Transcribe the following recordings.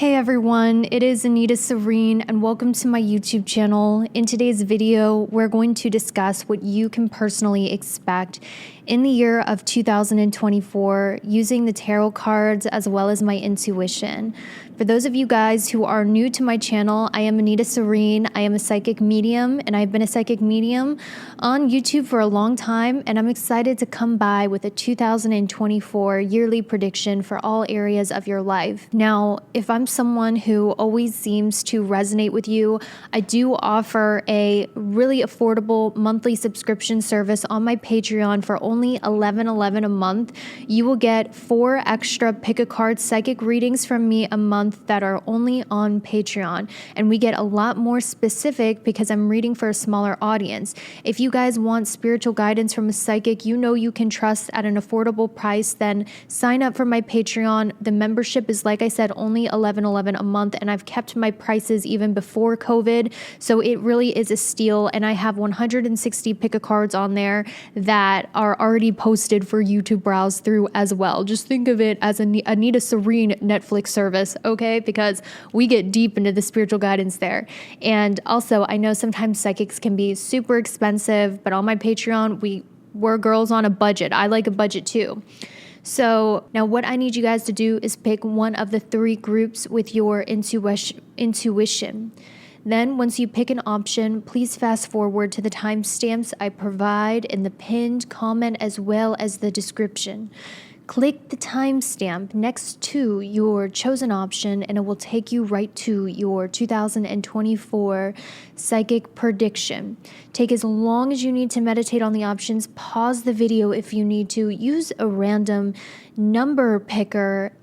Hey everyone, it is Anita Serene and welcome to my YouTube channel. In today's video, we're going to discuss what you can personally expect in the year of 2024 using the tarot cards as well as my intuition. For those of you guys who are new to my channel, I am Anita Serene. I am a psychic medium and I've been a psychic medium on YouTube for a long time, and I'm excited to come by with a 2024 yearly prediction for all areas of your life. Now, if I'm someone who always seems to resonate with you, I do offer a really affordable monthly subscription service on my Patreon for only $11.11 a month. You will get 4 extra pick-a-card psychic readings from me a month that are only on Patreon, and we get a lot more specific because I'm reading for a smaller audience. If you guys want spiritual guidance from a psychic you know you can trust at an affordable price, then sign up for my Patreon. The membership is, like I said, only $11.11 a month, and I've kept my prices even before COVID, so it really is a steal. And I have 160 pick-a-cards on there that are already posted for you to browse through as well. Just think of it as an Anita Serene Netflix service, okay? Because we get deep into the spiritual guidance there. And also, I know sometimes psychics can be super expensive, but on my Patreon, we're girls on a budget. I like a budget too. So now what I need you guys to do is pick one of the 3 groups with your intuition. Then once you pick an option, please fast forward to the timestamps I provide in the pinned comment as well as the description. Click the timestamp next to your chosen option and it will take you right to your 2024 psychic prediction. Take as long as you need to meditate on the options. Pause the video if you need to. Use a random number picker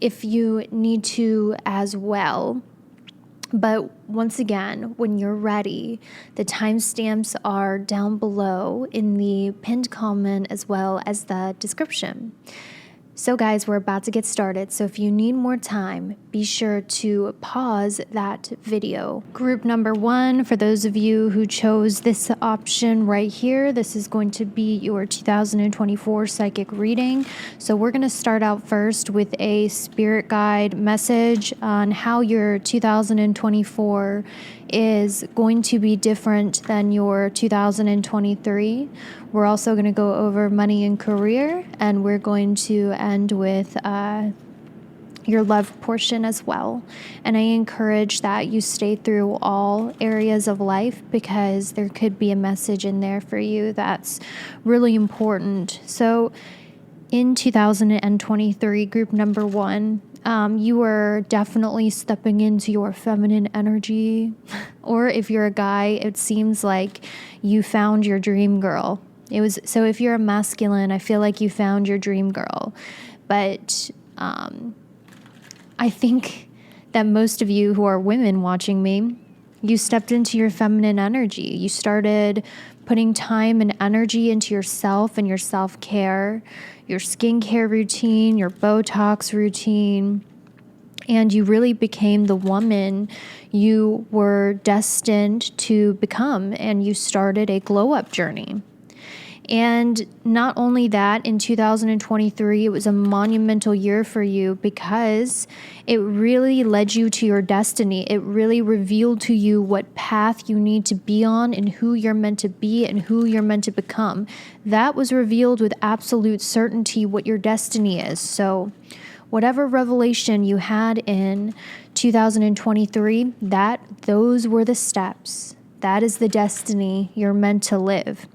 if you need to as well. But once again, when you're ready, the timestamps are down below in the pinned comment as well as the description. So guys, we're about to get started. So if you need more time, be sure to pause that video. Group number 1, for those of you who chose this option right here, this is going to be your 2024 psychic reading. So we're going to start out first with a spirit guide message on how your 2024 is going to be different than your 2023. We're also going to go over money and career, and we're going to end with your love portion as well. And I encourage that you stay through all areas of life because there could be a message in there for you that's really important. So in 2023, group number 1, you are definitely stepping into your feminine energy. Or if you're a guy, it seems like you found your dream girl. So if you're a masculine, I feel like you found your dream girl. But I think that most of you who are women watching me, you stepped into your feminine energy. You started putting time and energy into yourself and your self-care, your skincare routine, your Botox routine, and you really became the woman you were destined to become, and you started a glow-up journey. And not only that, in 2023, it was a monumental year for you because it really led you to your destiny. It really revealed to you what path you need to be on and who you're meant to be and who you're meant to become. That was revealed with absolute certainty what your destiny is. So whatever revelation you had in 2023, those were the steps. That is the destiny you're meant to live.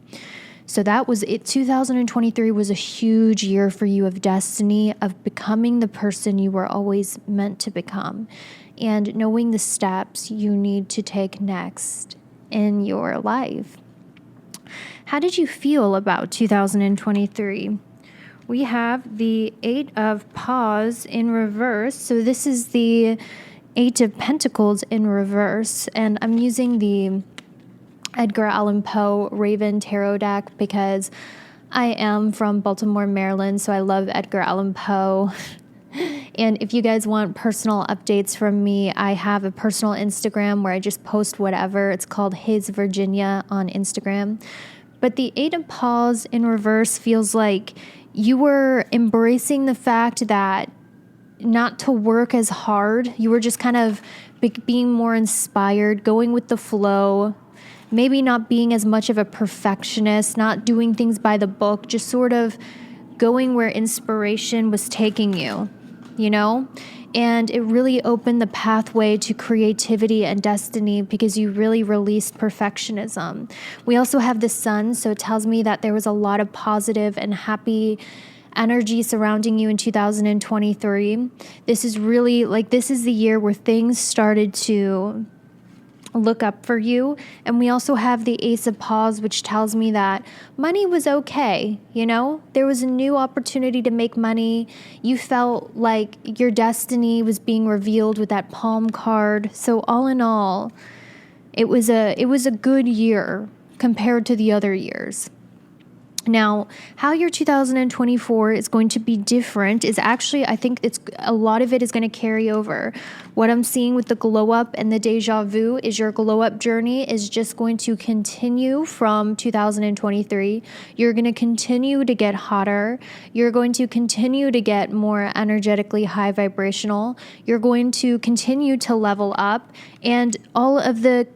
So that was it. 2023 was a huge year for you of destiny, of becoming the person you were always meant to become, and knowing the steps you need to take next in your life. How did you feel about 2023? We have the 8 of Paws in reverse. So this is the 8 of Pentacles in reverse, and I'm using the Edgar Allan Poe Raven Tarot deck because I am from Baltimore, Maryland, so I love Edgar Allan Poe. And if you guys want personal updates from me, I have a personal Instagram where I just post whatever. It's called His Virginia on Instagram. But the 8 of Paws in reverse feels like you were embracing the fact that not to work as hard. You were just kind of being more inspired, going with the flow, maybe not being as much of a perfectionist, not doing things by the book, just sort of going where inspiration was taking you, you know? And it really opened the pathway to creativity and destiny because you really released perfectionism. We also have the sun, so it tells me that there was a lot of positive and happy energy surrounding you in 2023. This is really this is the year where things started to look up for you. And we also have the Ace of Paws, which tells me that money was okay. You know, there was a new opportunity to make money. You felt like your destiny was being revealed with that palm card. So all in all, it was a good year compared to the other years. Now, how your 2024 is going to be different is actually, I think a lot of it is going to carry over. What I'm seeing with the glow up and the deja vu is your glow up journey is just going to continue from 2023. You're going to continue to get hotter. You're going to continue to get more energetically high vibrational. You're going to continue to level up, and all of the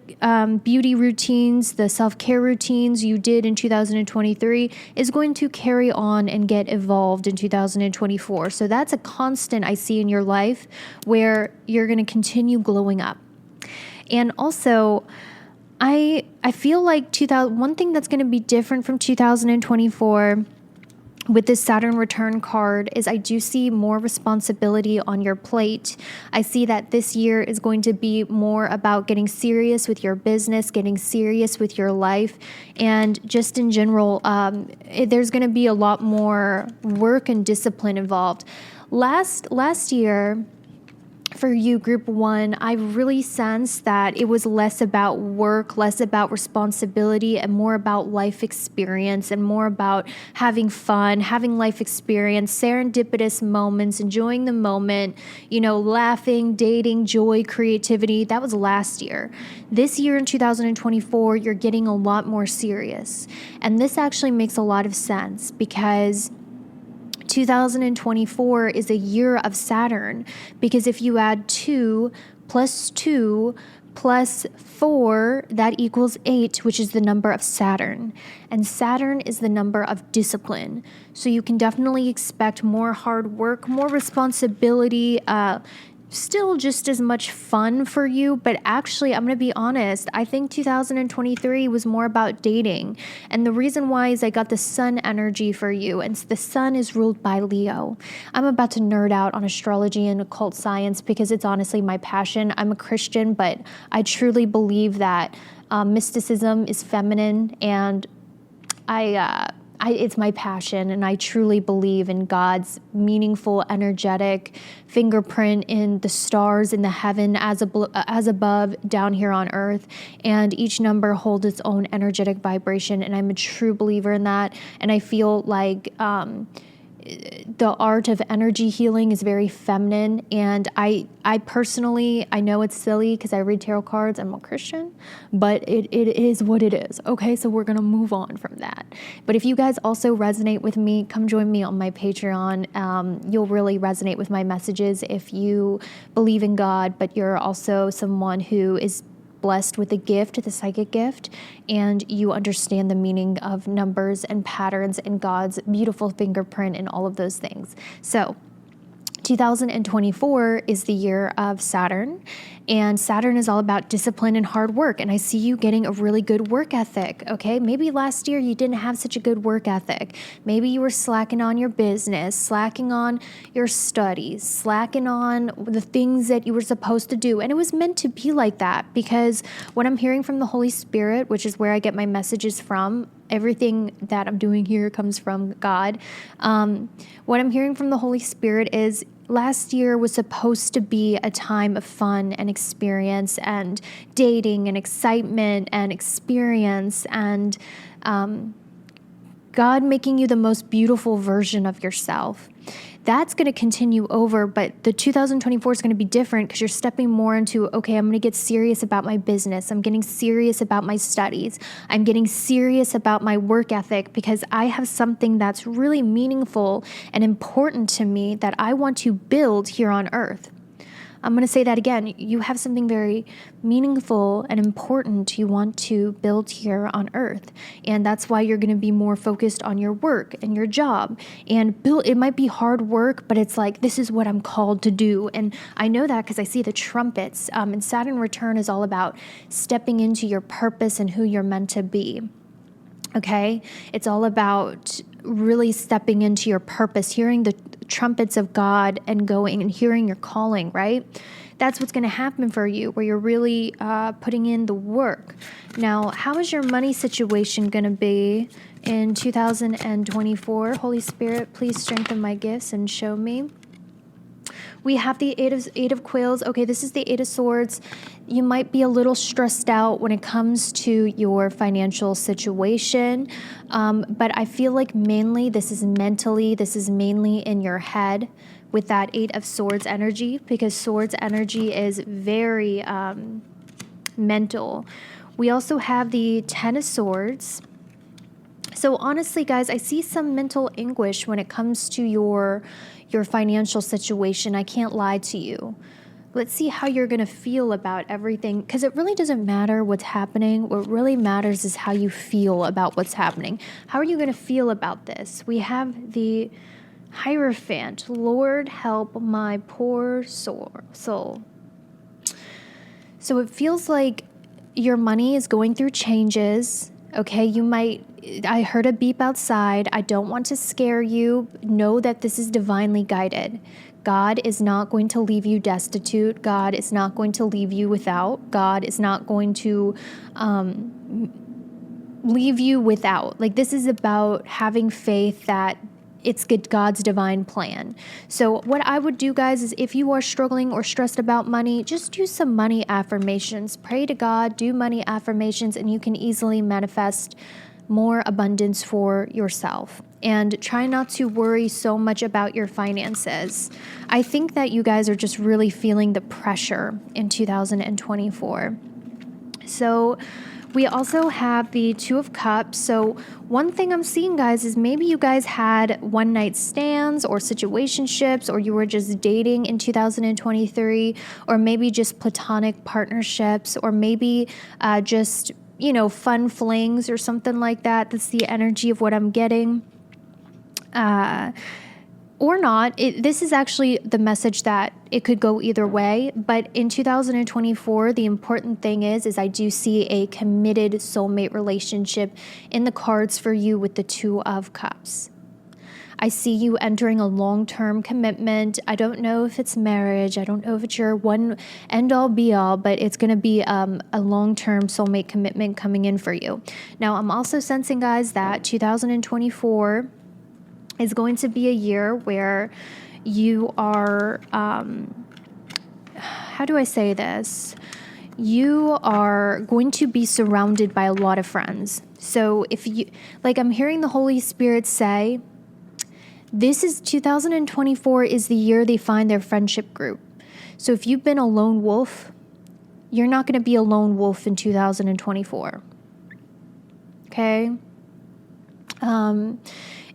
beauty routines, the self-care routines you did in 2023 is going to carry on and get evolved in 2024. So that's a constant I see in your life where you're going to continue glowing up. And also, I feel like one thing that's going to be different from 2024 with this Saturn return card is I do see more responsibility on your plate. I see that this year is going to be more about getting serious with your business, getting serious with your life, and just in general, there's going to be a lot more work and discipline involved. Last year, for you, group 1, I really sensed that it was less about work, less about responsibility, and more about life experience and more about having fun, having life experience, serendipitous moments, enjoying the moment, laughing, dating, joy, creativity. That was last year. This year in 2024, you're getting a lot more serious. And this actually makes a lot of sense because 2024 is a year of Saturn, because if you add 2 plus 2 plus 4, that equals 8, which is the number of Saturn. And Saturn is the number of discipline. So you can definitely expect more hard work, more responsibility, still just as much fun for you. But actually, I'm going to be honest, I think 2023 was more about dating. And the reason why is I got the sun energy for you, and the sun is ruled by Leo. I'm about to nerd out on astrology and occult science because it's honestly my passion. I'm a Christian, but I truly believe that mysticism is feminine, and it's my passion, and I truly believe in God's meaningful, energetic fingerprint in the stars in the heaven as above, down here on earth. And each number holds its own energetic vibration, and I'm a true believer in that. And I feel like the art of energy healing is very feminine, and I personally, I know it's silly because I read tarot cards, I'm a Christian, but it is what it is. Okay, so we're gonna move on from that. But if you guys also resonate with me, come join me on my Patreon. You'll really resonate with my messages if you believe in God, but you're also someone who is blessed with a gift, the psychic gift, and you understand the meaning of numbers and patterns and God's beautiful fingerprint and all of those things. So 2024 is the year of Saturn, and Saturn is all about discipline and hard work. And I see you getting a really good work ethic. Okay, maybe last year you didn't have such a good work ethic. Maybe you were slacking on your business, slacking on your studies, slacking on the things that you were supposed to do. And it was meant to be like that, because what I'm hearing from the Holy Spirit, which is where I get my messages from, everything that I'm doing here comes from God. What I'm hearing from the Holy Spirit is last year was supposed to be a time of fun and experience and dating and excitement and experience and God making you the most beautiful version of yourself. That's going to continue over, but the 2024 is going to be different because you're stepping more into, okay, I'm going to get serious about my business. I'm getting serious about my studies. I'm getting serious about my work ethic because I have something that's really meaningful and important to me that I want to build here on earth. I'm going to say that again. You have something very meaningful and important you want to build here on earth. And that's why you're going to be more focused on your work and your job. And it might be hard work, but it's like, this is what I'm called to do. And I know that because I see the trumpets. And Saturn return is all about stepping into your purpose and who you're meant to be. Okay? It's all about really stepping into your purpose, hearing the trumpets of God and going and hearing your calling, right? That's what's going to happen for you, where you're really putting in the work. Now, how is your money situation going to be in 2024? Holy Spirit, please strengthen my gifts and show me. We have the Eight of Quails. Okay, this is the Eight of Swords. You might be a little stressed out when it comes to your financial situation, but I feel like mainly this is mentally, this is mainly in your head with that Eight of Swords energy, because Swords energy is very mental. We also have the Ten of Swords. So honestly, guys, I see some mental anguish when it comes to your financial situation. I can't lie to you. Let's see how you're going to feel about everything, because it really doesn't matter what's happening. What really matters is how you feel about what's happening. How are you going to feel about this? We have the Hierophant. Lord, help my poor soul. So it feels like your money is going through changes. Okay, I heard a beep outside. I don't want to scare you. Know that this is divinely guided. God is not going to leave you destitute. God is not going to leave you without. God is not going to leave you without. Like, this is about having faith that it's God's divine plan. So what I would do, guys, is if you are struggling or stressed about money, just do some money affirmations. Pray to God, do money affirmations, and you can easily manifest more abundance for yourself. And try not to worry so much about your finances. I think that you guys are just really feeling the pressure in 2024. So we also have the Two of Cups. So one thing I'm seeing, guys, is maybe you guys had one-night stands or situationships, or you were just dating in 2023, or maybe just platonic partnerships, or maybe just, fun flings or something like that. That's the energy of what I'm getting. Or not. This is actually the message that it could go either way. But in 2024, the important thing is I do see a committed soulmate relationship in the cards for you with the Two of Cups. I see you entering a long-term commitment. I don't know if it's marriage. I don't know if it's your one end-all be-all, but it's going to be a long-term soulmate commitment coming in for you. Now, I'm also sensing, guys, that 2024 is going to be a year where you are, how do I say this? You are going to be surrounded by a lot of friends. So if you, I'm hearing the Holy Spirit say, this is 2024 is the year they find their friendship group. So if you've been a lone wolf, you're not going to be a lone wolf in 2024. Okay?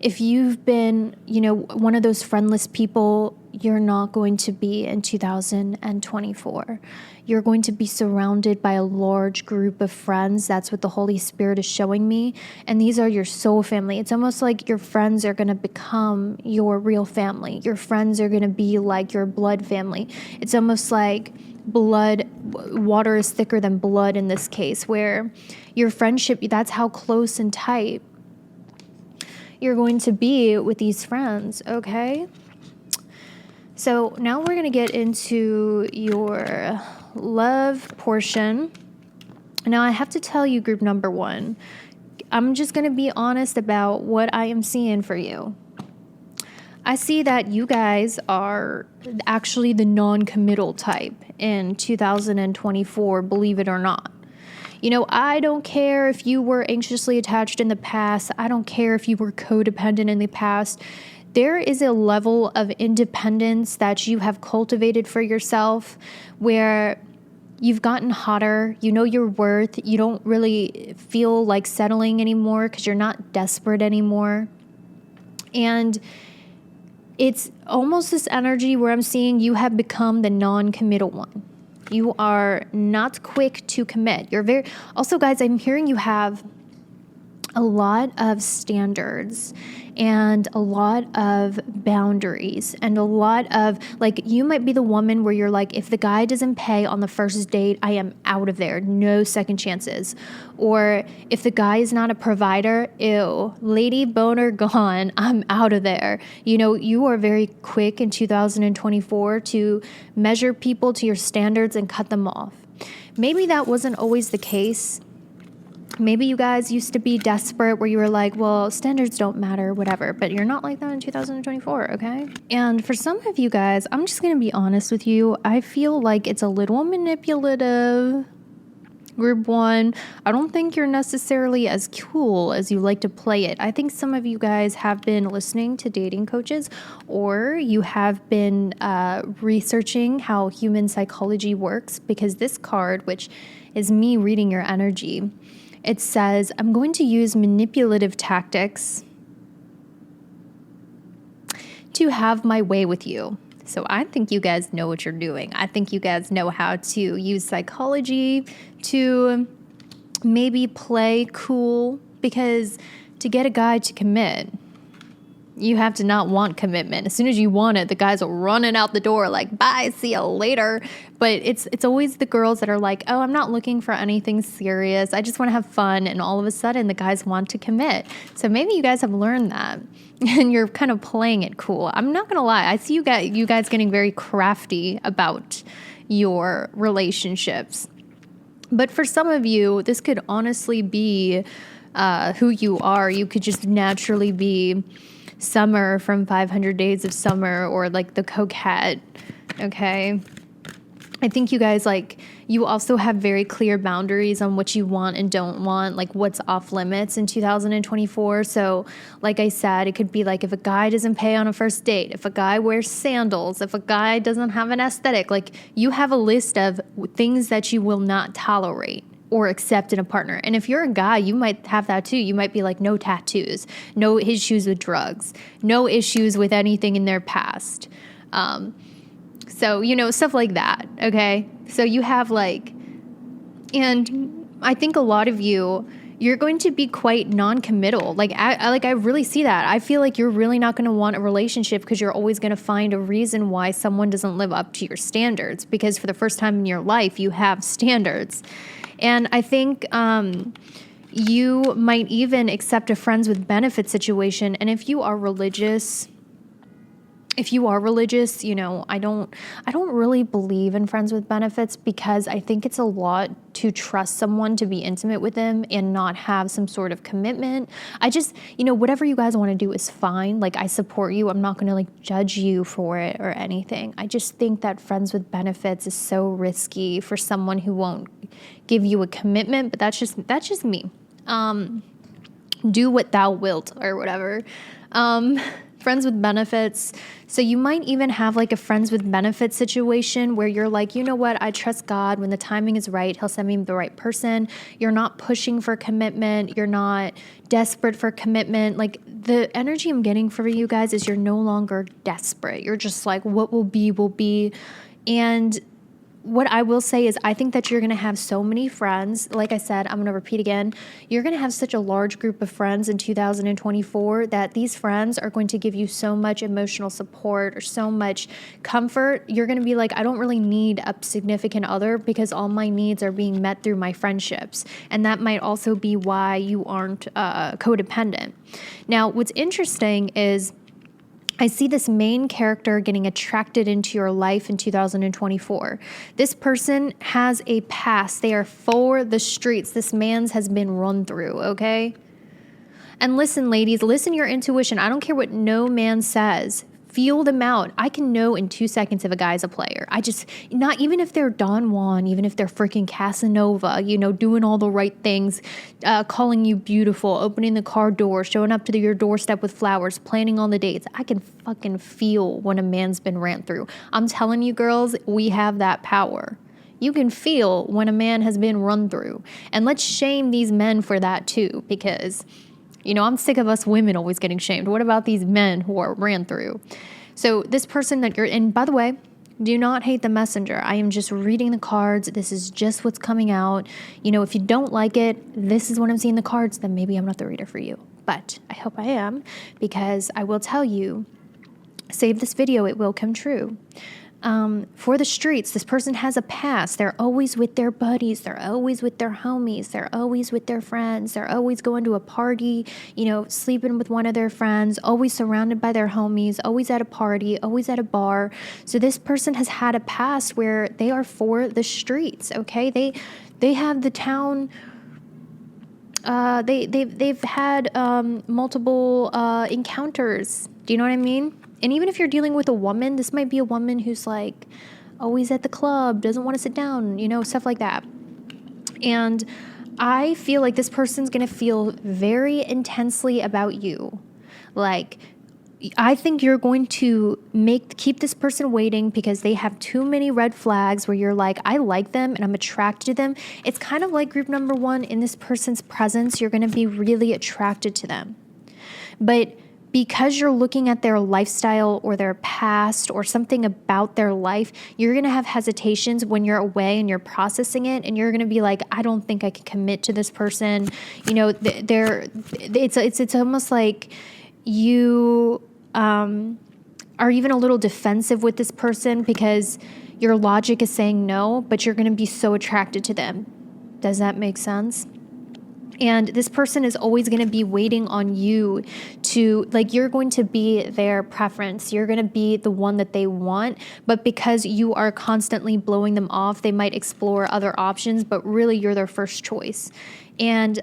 If you've been, one of those friendless people, you're not going to be in 2024. You're going to be surrounded by a large group of friends. That's what the Holy Spirit is showing me. And these are your soul family. It's almost like your friends are going to become your real family. Your friends are going to be like your blood family. It's almost like water is thicker than blood in this case, where your friendship, that's how close and tight you're going to be with these friends, okay? So now we're going to get into your love portion. Now I have to tell you, group number one, I'm just going to be honest about what I am seeing for you. I see that you guys are actually the non-committal type in 2024, believe it or not. I don't care if you were anxiously attached in the past. I don't care if you were codependent in the past. there is a level of independence that you have cultivated for yourself where you've gotten hotter, you know your worth, you don't really feel like settling anymore because you're not desperate anymore. And it's almost this energy where I'm seeing you have become the non-committal one. You are not quick to commit. Also, guys, I'm hearing you have a lot of standards and a lot of boundaries and a lot of, like, you might be the woman where you're like, if the guy doesn't pay on the first date, I am out of there. No second chances. Or if the guy is not a provider, ew, lady boner gone, I'm out of there. You know, you are very quick in 2024 to measure people to your standards and cut them off. Maybe that wasn't always the case. Maybe you guys used to be desperate where you were like, well, standards don't matter, whatever. But you're not like that in 2024, okay? And for some of you guys, I'm just going to be honest with you. I feel like it's a little manipulative. Group 1, I don't think you're necessarily as cool as you like to play it. I think some of you guys have been listening to dating coaches, or you have been researching how human psychology works, because this card, which is me reading your energy, it says, I'm going to use manipulative tactics to have my way with you. So I think you guys know what you're doing. I think you guys know how to use psychology to maybe play cool, because to get a guy to commit, you have to not want commitment. As soon as you want it, the guys are running out the door like, bye, see you later. But it's always the girls that are like, oh, I'm not looking for anything serious. I just want to have fun. And all of a sudden, the guys want to commit. So maybe you guys have learned that and you're kind of playing it cool. I'm not going to lie. I see you guys getting very crafty about your relationships. But for some of you, this could honestly be who you are. You could just naturally be Summer from 500 Days of Summer, or like the coquette, okay? I think you guys, like, you also have very clear boundaries on what you want and don't want, like what's off limits in 2024. So like I said, it could be like if a guy doesn't pay on a first date, if a guy wears sandals, if a guy doesn't have an aesthetic, like you have a list of things that you will not tolerate or accept in a partner. And if you're a guy, you might have that too. You might be like, no tattoos, no issues with drugs, no issues with anything in their past. So, you know, stuff like that, okay? So you have like, and I think a lot of you're going to be quite non-committal. Like I really see that. I feel like you're really not going to want a relationship because you're always going to find a reason why someone doesn't live up to your standards, because for the first time in your life, you have standards. And I think you might even accept a friends with benefits situation. And if you are religious, you know, I don't really believe in friends with benefits, because I think it's a lot to trust someone to be intimate with them and not have some sort of commitment. I just, you know, whatever you guys want to do is fine. Like, I support you. I'm not going to like judge you for it or anything. I just think that friends with benefits is so risky for someone who won't give you a commitment, but that's just me. Do what thou wilt, or whatever. Friends with benefits. So you might even have like a friends with benefits situation where you're like, you know what? I trust God. When the timing is right, he'll send me the right person. You're not pushing for commitment. You're not desperate for commitment. Like, the energy I'm getting for you guys is you're no longer desperate. You're just like, what will be, will be. And what I will say is I think that you're going to have so many friends. Like I said, I'm going to repeat again. You're going to have such a large group of friends in 2024 that these friends are going to give you so much emotional support or so much comfort. You're going to be like, I don't really need a significant other because all my needs are being met through my friendships. And that might also be why you aren't codependent. Now, what's interesting is I see this main character getting attracted into your life in 2024. This person has a past. They are for the streets. This man's has been run through, okay? And listen, ladies, listen to your intuition. I don't care what no man says. feel them out. I can know in 2 seconds if a guy's a player. Not even if they're Don Juan, even if they're freaking Casanova, doing all the right things, calling you beautiful, opening the car door, showing up to your doorstep with flowers, planning on the dates. I can fucking feel when a man's been ran through. I'm telling you, girls, we have that power. You can feel when a man has been run through. And let's shame these men for that too, because I'm sick of us women always getting shamed. What about these men who are ran through? So this person that and by the way, do not hate the messenger. I am just reading the cards. This is just what's coming out. If you don't like it, this is what I'm seeing in the cards, then maybe I'm not the reader for you. But I hope I am, because I will tell you, save this video, it will come true. For the streets, this person has a past. They're always with their buddies. They're always with their homies. They're always with their friends. They're always going to a party, sleeping with one of their friends, always surrounded by their homies, always at a party, always at a bar. So this person has had a past where they are for the streets, okay? They have the town. They've had multiple encounters. Do you know what I mean? And even if you're dealing with a woman, this might be a woman who's like always at the club, doesn't want to sit down, stuff like that. And I feel like this person's going to feel very intensely about you. Like, I think you're going to keep this person waiting because they have too many red flags where you're like, I like them and I'm attracted to them. It's kind of like group number 1. In this person's presence, you're going to be really attracted to them. But because you're looking at their lifestyle or their past or something about their life, you're going to have hesitations when you're away and you're processing it, and you're going to be like, I don't think I can commit to this person. It's almost like you are even a little defensive with this person because your logic is saying no, but you're going to be so attracted to them. Does that make sense? And this person is always going to be waiting on you to, you're going to be their preference. You're going to be the one that they want. But because you are constantly blowing them off, they might explore other options, but really you're their first choice. And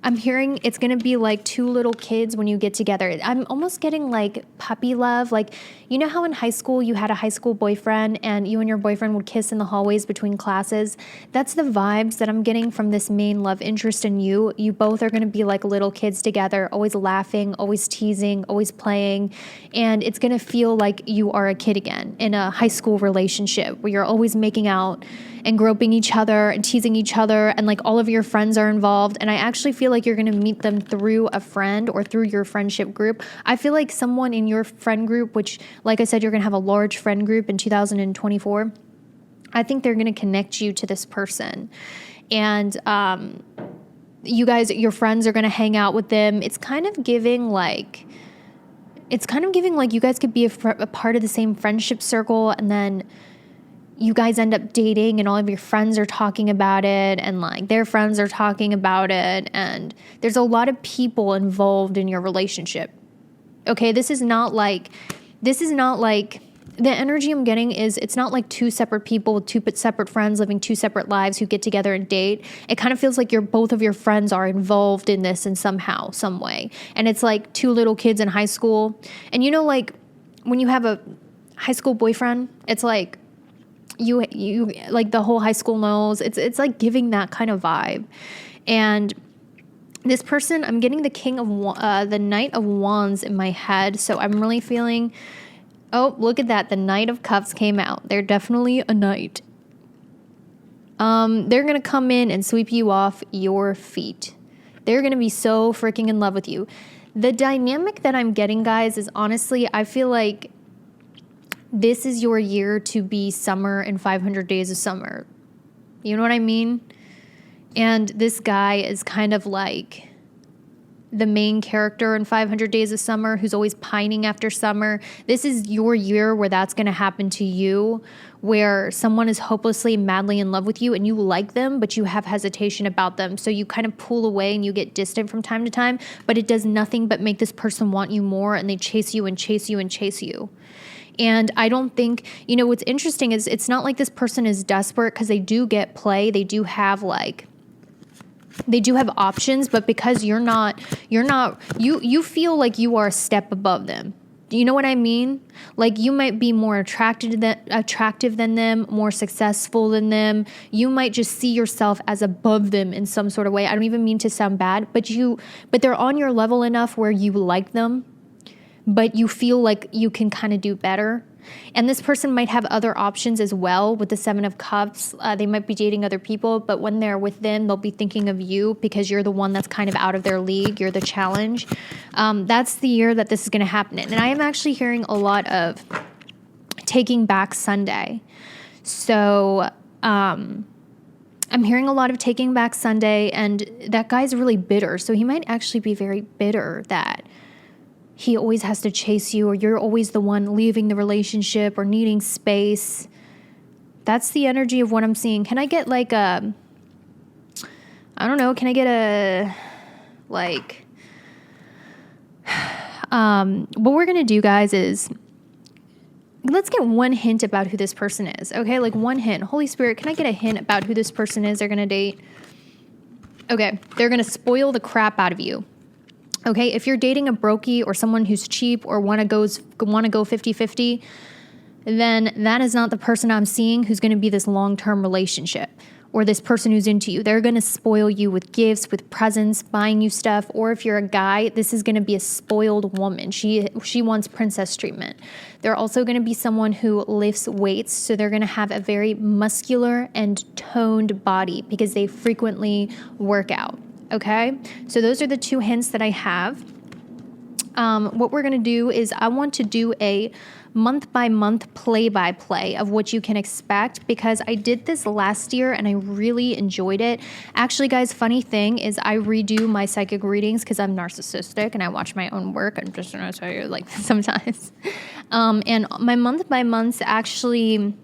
I'm hearing it's going to be like 2 little kids when you get together. I'm almost getting like puppy love. Like, how in high school you had a high school boyfriend and you and your boyfriend would kiss in the hallways between classes? That's the vibes that I'm getting from this main love interest in you. You both are going to be like little kids together, always laughing, always teasing, always playing. And it's going to feel like you are a kid again in a high school relationship where you're always making out and groping each other and teasing each other, and like all of your friends are involved. And I actually feel like you're going to meet them through a friend or through your friendship group. I feel like someone in your friend group, which, like I said, you're going to have a large friend group in 2024. I think they're going to connect you to this person. And you guys, your friends are going to hang out with them. It's kind of giving like you guys could be a part of the same friendship circle, and then you guys end up dating and all of your friends are talking about it, and like their friends are talking about it, and there's a lot of people involved in your relationship. Okay, this is not like the energy I'm getting is, it's not like 2 separate people with 2 separate friends living 2 separate lives who get together and date. It kind of feels like both of your friends are involved in this in somehow, some way. And it's like 2 little kids in high school. And like when you have a high school boyfriend, it's like you like the whole high school knows. It's like giving that kind of vibe. And this person, I'm getting the Knight of Wands in my head. So I'm really feeling, oh, look at that. The Knight of Cups came out. They're definitely a knight. They're going to come in and sweep you off your feet. They're going to be so freaking in love with you. The dynamic that I'm getting, guys, is honestly, I feel like this is your year to be Summer in 500 Days of Summer. You know what I mean? And this guy is kind of like the main character in 500 Days of Summer who's always pining after summer. This is your year where that's going to happen to you, where someone is hopelessly, madly in love with you and you like them, but you have hesitation about them. So you kind of pull away and you get distant from time to time, but it does nothing but make this person want you more, and they chase you and chase you and chase you. And I don't think, what's interesting is it's not like this person is desperate, because they do get play. They do have options, but because you feel like you are a step above them. Do you know what I mean? Like, you might be more attractive than them, more successful than them. You might just see yourself as above them in some sort of way. I don't even mean to sound bad, but they're on your level enough where you like them, but you feel like you can kind of do better. And this person might have other options as well with the 7 of Cups. They might be dating other people, but when they're with them, they'll be thinking of you because you're the one that's kind of out of their league. You're the challenge. That's the year that this is going to happen in. And I am actually hearing a lot of Taking Back Sunday. So I'm hearing a lot of Taking Back Sunday, and that guy's really bitter. So he might actually be very bitter that he always has to chase you, or you're always the one leaving the relationship or needing space. That's the energy of what I'm seeing. Can I get like what we're going to do, guys, is let's get one hint about who this person is. Okay. Like one hint. Holy Spirit, can I get a hint about who this person is they're going to date? Okay. They're going to spoil the crap out of you. Okay, if you're dating a brokey or someone who's cheap or want to go 50-50, then that is not the person I'm seeing who's going to be this long-term relationship, or this person who's into you. They're going to spoil you with gifts, with presents, buying you stuff. Or if you're a guy, this is going to be a spoiled woman. She wants princess treatment. They're also going to be someone who lifts weights. So they're going to have a very muscular and toned body because they frequently work out. Okay, so those are the 2 hints that I have. What we're going to do is I want to do a month-by-month play-by-play of what you can expect, because I did this last year and I really enjoyed it. Actually, guys, funny thing is I redo my psychic readings because I'm narcissistic and I watch my own work. I'm just going to tell you, like, sometimes. And my month-by-months actually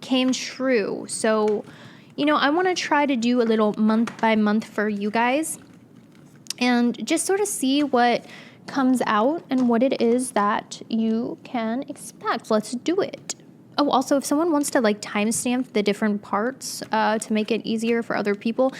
came true. So I want to try to do a little month by month for you guys and just sort of see what comes out and what it is that you can expect. Let's do it. Oh, also, if someone wants to like timestamp the different parts to make it easier for other people,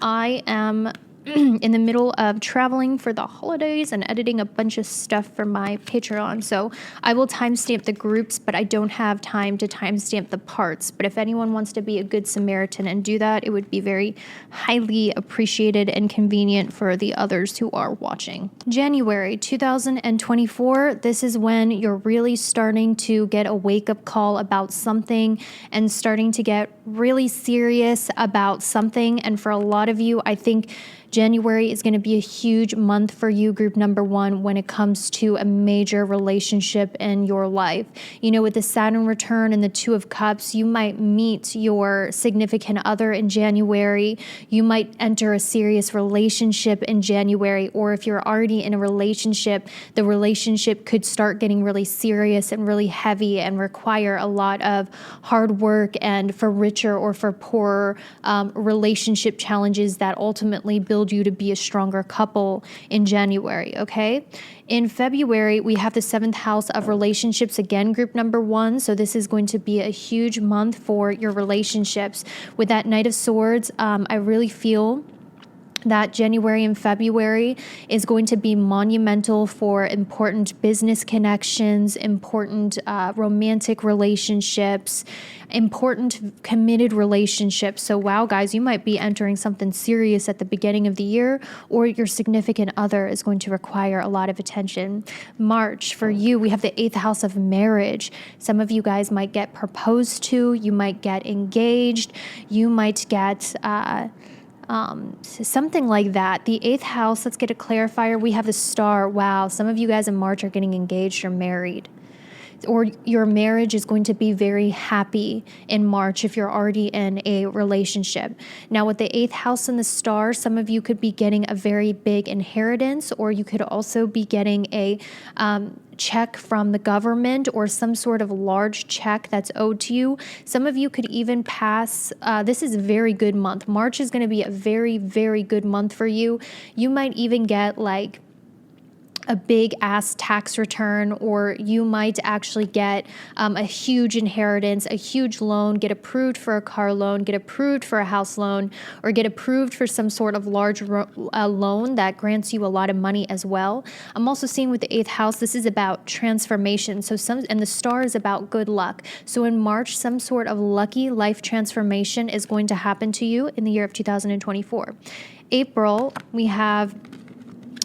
I am in the middle of traveling for the holidays and editing a bunch of stuff for my Patreon. So I will timestamp the groups, but I don't have time to timestamp the parts. But if anyone wants to be a good Samaritan and do that, it would be very highly appreciated and convenient for the others who are watching. January 2024, this is when you're really starting to get a wake-up call about something and starting to get really serious about something. And for a lot of you, I think January is going to be a huge month for you, group number 1, when it comes to a major relationship in your life. With the Saturn return and the 2 of Cups, you might meet your significant other in January. You might enter a serious relationship in January, or if you're already in a relationship, the relationship could start getting really serious and really heavy and require a lot of hard work and for richer or for poorer relationship challenges that ultimately build you to be a stronger couple in January, okay? In February, we have the 7th house of relationships again, group number 1. So this is going to be a huge month for your relationships. With that Knight of Swords, I really feel that January and February is going to be monumental for important business connections, important romantic relationships, important committed relationships. So wow, guys, you might be entering something serious at the beginning of the year, or your significant other is going to require a lot of attention. March, for you, we have the 8th house of marriage. Some of you guys might get proposed to, you might get engaged, you might get something like that. The 8th house, let's get a clarifier. We have the Star. Wow, some of you guys in March are getting engaged or married. Or your marriage is going to be very happy in March if you're already in a relationship. Now, with the 8th house and the Star, some of you could be getting a very big inheritance, or you could also be getting a check from the government or some sort of large check that's owed to you. Some of you could even pass. This is a very good month. March is going to be a very, very good month for you. You might even get like a big ass tax return, or you might actually get a huge inheritance, a huge loan, get approved for a car loan, get approved for a house loan, or get approved for some sort of large loan that grants you a lot of money as well. I'm also seeing with the 8th house, this is about transformation. And the star is about good luck. So in March, some sort of lucky life transformation is going to happen to you in the year of 2024. April, we have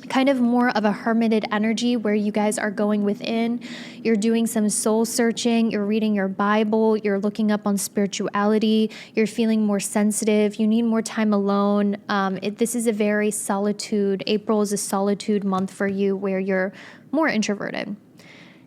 kind of more of a hermited energy where you guys are going within. You're doing some soul searching. You're reading your Bible. You're looking up on spirituality. You're feeling more sensitive. You need more time alone. This is a very solitude. April is a solitude month for you where you're more introverted.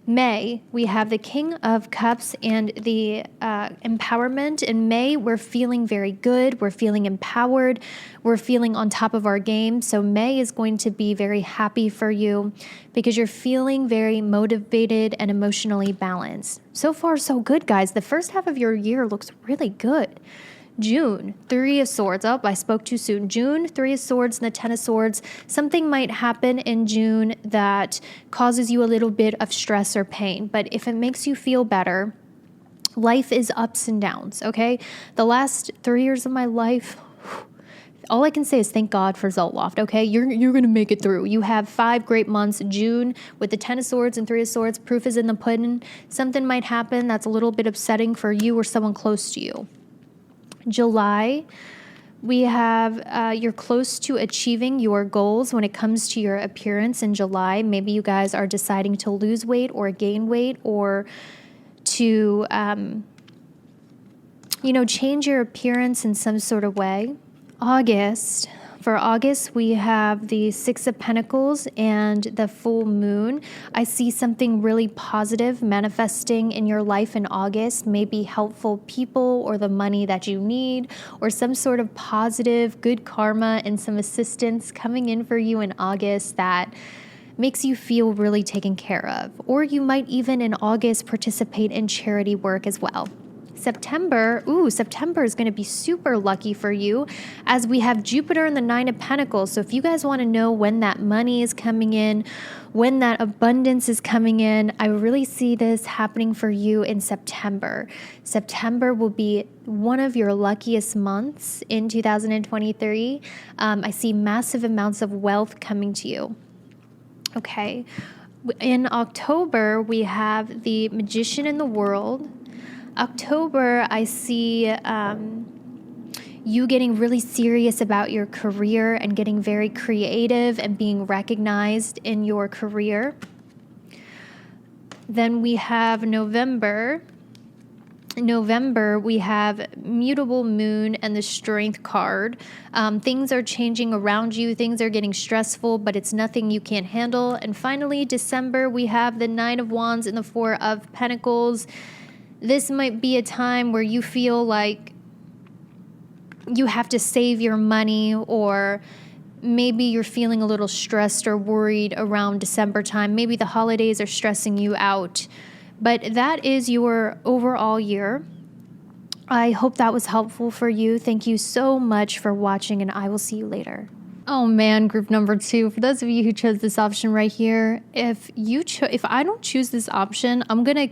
May, we have the King of Cups and the empowerment. In May, we're feeling very good. We're feeling empowered. We're feeling on top of our game. So May is going to be very happy for you because you're feeling very motivated and emotionally balanced. So far, so good, guys. The first half of your year looks really good. June, 3 of Swords. Oh, I spoke too soon. June, 3 of Swords and the 10 of Swords. Something might happen in June that causes you a little bit of stress or pain. But if it makes you feel better, life is ups and downs, okay? The last 3 years of my life, all I can say is thank God for Zoloft, okay? You're going to make it through. You have 5 great months. June with the 10 of Swords and 3 of Swords. Proof is in the pudding. Something might happen that's a little bit upsetting for you or someone close to you. July, we have you're close to achieving your goals when it comes to your appearance in July. Maybe you guys are deciding to lose weight or gain weight or to, change your appearance in some sort of way. August. For August, we have the 6 of Pentacles and the full moon. I see something really positive manifesting in your life in August, maybe helpful people or the money that you need or some sort of positive, good karma and some assistance coming in for you in August that makes you feel really taken care of. Or you might even in August participate in charity work as well. September is going to be super lucky for you as we have Jupiter and the 9 of Pentacles. So if you guys want to know when that money is coming in, when that abundance is coming in, I really see this happening for you in September. September will be one of your luckiest months in 2023. I see massive amounts of wealth coming to you. Okay. In October, we have the Magician in the World. October, I see you getting really serious about your career and getting very creative and being recognized in your career. Then we have November. November, we have Mutable Moon and the Strength card. Things are changing around you. Things are getting stressful, but it's nothing you can't handle. And finally, December, we have the 9 of Wands and the 4 of Pentacles. This might be a time where you feel like you have to save your money, or maybe you're feeling a little stressed or worried around December time. Maybe the holidays are stressing you out. But that is your overall year. I hope that was helpful for you. Thank you so much for watching, and I will see you later. Oh man, group number 2. For those of you who chose this option right here, if I don't choose this option, I'm gonna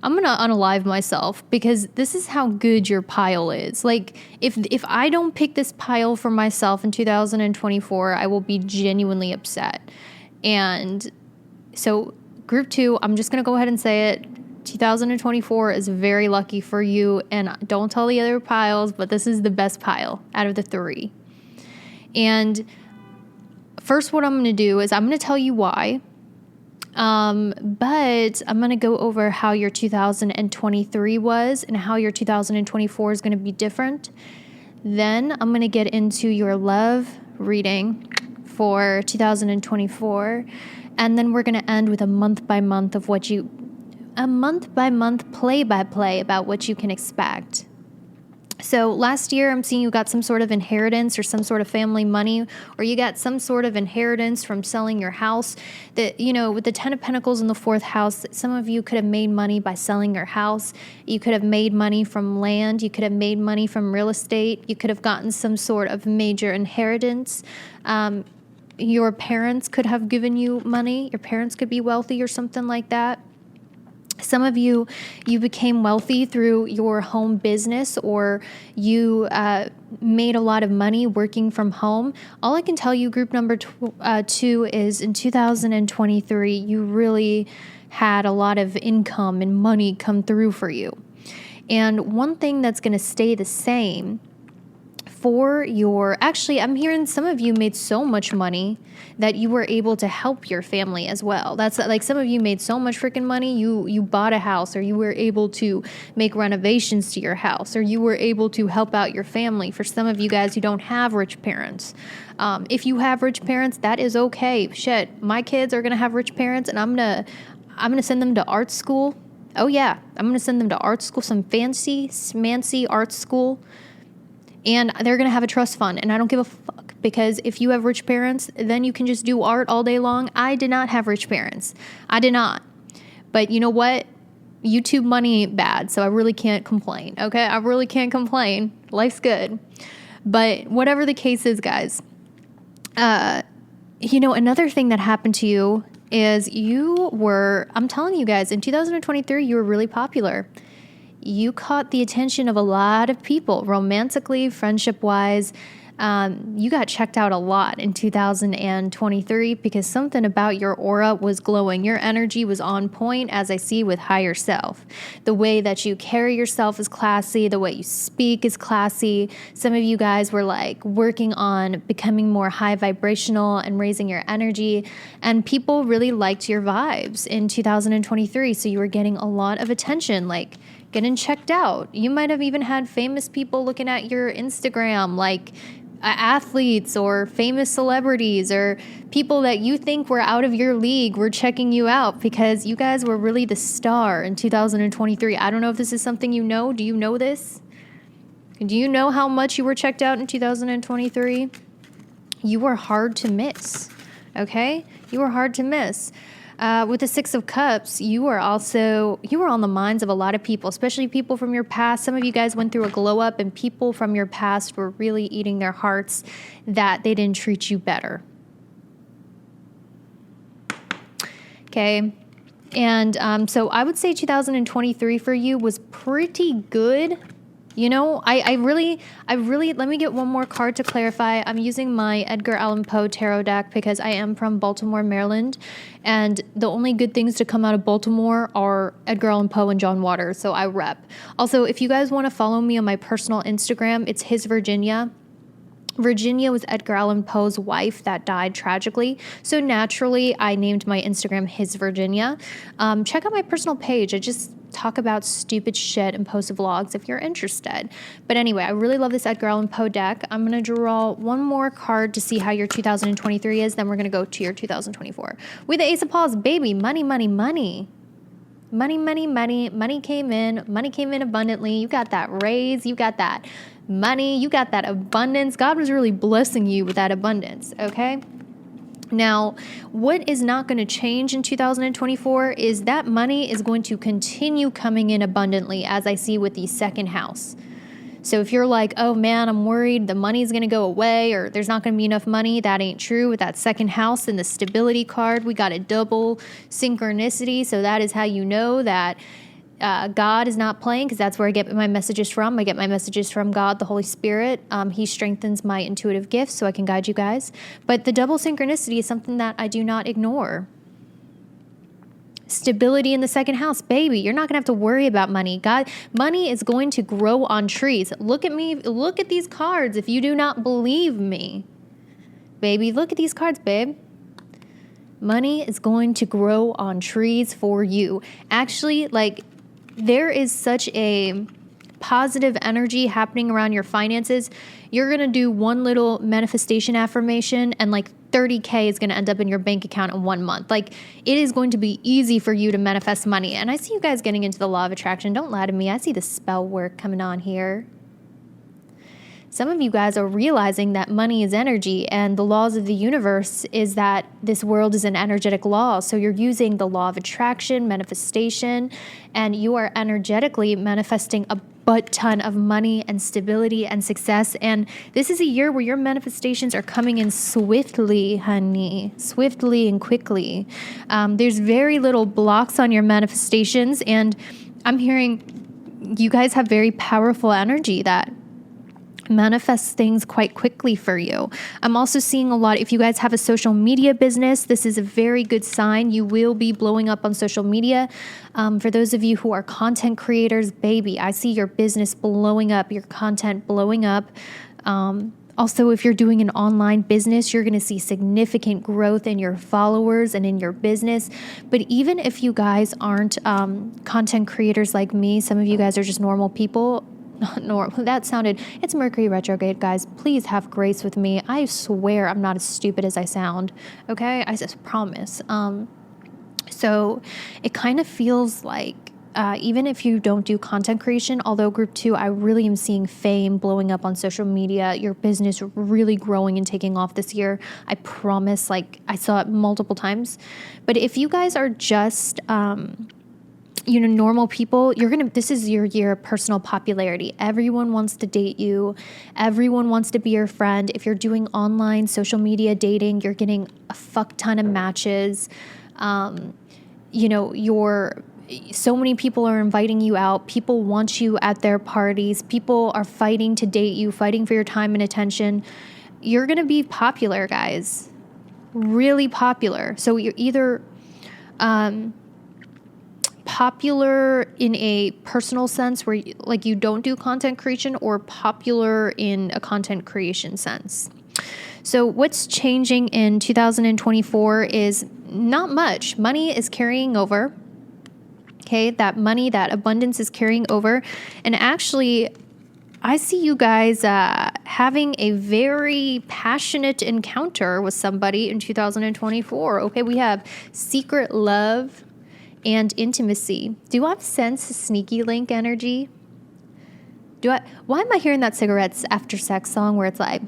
unalive myself, because this is how good your pile is. Like, if I don't pick this pile for myself in 2024, I will be genuinely upset. And so group 2, I'm just going to go ahead and say it. 2024 is very lucky for you, and don't tell the other piles, but this is the best pile out of the 3. And first, what I'm going to do is I'm going to tell you why. But I'm going to go over how your 2023 was and how your 2024 is going to be different. Then I'm going to get into your love reading for 2024. And then we're going to end with a month by month play-by-play about what you can expect. So last year, I'm seeing you got some sort of inheritance or some sort of family money, or you got some sort of inheritance from selling your house. That, with the 10 of Pentacles in the 4th house, some of you could have made money by selling your house. You could have made money from land. You could have made money from real estate. You could have gotten some sort of major inheritance. your parents could have given you money. Your parents could be wealthy or something like that. Some of you became wealthy through your home business, or you made a lot of money working from home. All I can tell you, group number 2, is in 2023, you really had a lot of income and money come through for you. And one thing that's going to stay the same for actually, I'm hearing some of you made so much money that you were able to help your family as well. That's like some of you made so much freaking money, you bought a house, or you were able to make renovations to your house, or you were able to help out your family. For some of you guys who don't have rich parents, if you have rich parents, that is okay. Shit, my kids are gonna have rich parents, and I'm gonna send them to art school. Oh yeah, I'm gonna send them to art school, some fancy, smancy art school. And they're going to have a trust fund, and I don't give a fuck, because if you have rich parents, then you can just do art all day long. I did not have rich parents. I did not. But you know what? YouTube money ain't bad, so I really can't complain, okay? I really can't complain. Life's good. But whatever the case is, guys, another thing that happened to you is I'm telling you guys, in 2023, you were really popular. You caught the attention of a lot of people, romantically, friendship-wise. You got checked out a lot in 2023 because something about your aura was glowing. Your energy was on point, as I see with higher self. The way that you carry yourself is classy. The way you speak is classy. Some of you guys were like working on becoming more high vibrational and raising your energy. And people really liked your vibes in 2023. So you were getting a lot of attention, like getting checked out. You might have even had famous people looking at your Instagram, like athletes or famous celebrities or people that you think were out of your league were checking you out because you guys were really the star in 2023. I don't know if this is something you know. Do you know this? Do you know how much you were checked out in 2023? You were hard to miss, okay? You were hard to miss. With the Six of Cups, you were on the minds of a lot of people, especially people from your past. Some of you guys went through a glow up, and people from your past were really eating their hearts that they didn't treat you better. Okay. And so I would say 2023 for you was pretty good. You know, I really, let me get one more card to clarify. I'm using my Edgar Allan Poe tarot deck because I am from Baltimore, Maryland. And the only good things to come out of Baltimore are Edgar Allan Poe and John Waters. So I rep. Also, if you guys want to follow me on my personal Instagram, it's His Virginia. Virginia was Edgar Allan Poe's wife that died tragically. So naturally, I named my Instagram His Virginia. Check out my personal page. I just talk about stupid shit and post vlogs if you're interested. But anyway, I really love this Edgar Allan Poe deck. I'm going to draw one more card to see how your 2023 is. Then we're going to go to your 2024. With the Ace of Paws, baby, money, money, money. Money, money, money. Money came in. Money came in abundantly. You got that raise. You got that money. You got that abundance. God was really blessing you with that abundance, okay? Now, what is not going to change in 2024 is that money is going to continue coming in abundantly, as I see with the second house. So if you're like, oh man, I'm worried the money's going to go away or there's not going to be enough money, that ain't true. With that second house and the stability card, we got a double synchronicity. So that is how you know that God is not playing, because that's where I get my messages from. I get my messages from God, the Holy Spirit. He strengthens my intuitive gifts so I can guide you guys. But the double synchronicity is something that I do not ignore. Stability in the second house, baby. You're not going to have to worry about money. Money is going to grow on trees. Look at me. Look at these cards. If you do not believe me, baby, look at these cards, babe. Money is going to grow on trees for you. Actually, there is such a positive energy happening around your finances. You're going to do one little manifestation affirmation and $30K is going to end up in your bank account in 1 month. It is going to be easy for you to manifest money. And I see you guys getting into the law of attraction. Don't lie to me. I see the spell work coming on here. Some of you guys are realizing that money is energy, and the laws of the universe is that this world is an energetic law. So you're using the law of attraction, manifestation, and you are energetically manifesting butt ton of money and stability and success. And this is a year where your manifestations are coming in swiftly, honey, swiftly and quickly. There's very little blocks on your manifestations. And I'm hearing you guys have very powerful energy that manifests things quite quickly for you. I'm also seeing a lot, if you guys have a social media business, this is a very good sign. You will be blowing up on social media. For those of you who are content creators, baby, I see your business blowing up, your content blowing up. Also, if you're doing an online business, you're going to see significant growth in your followers and in your business. But even if you guys aren't content creators like me, some of you guys are just normal people. It's Mercury retrograde, guys. Please have grace with me. I swear I'm not as stupid as I sound. Okay? I just promise. So it kind of feels like, even if you don't do content creation, although group 2, I really am seeing fame blowing up on social media, your business really growing and taking off this year. I promise, like I saw it multiple times. But if you guys are just, normal people, this is your year of personal popularity. Everyone wants to date you. Everyone wants to be your friend. If you're doing online social media dating, you're getting a fuck ton of matches. So many people are inviting you out. People want you at their parties. People are fighting to date you, fighting for your time and attention. You're going to be popular, guys. Really popular. So you're either, popular in a personal sense where you don't do content creation, or popular in a content creation sense. So what's changing in 2024 is not much. Money is carrying over. Okay, that money, that abundance is carrying over. And actually, I see you guys having a very passionate encounter with somebody in 2024. Okay, we have secret love and intimacy. Do I sense sneaky link energy? Why am I hearing that Cigarettes After Sex song where it's like,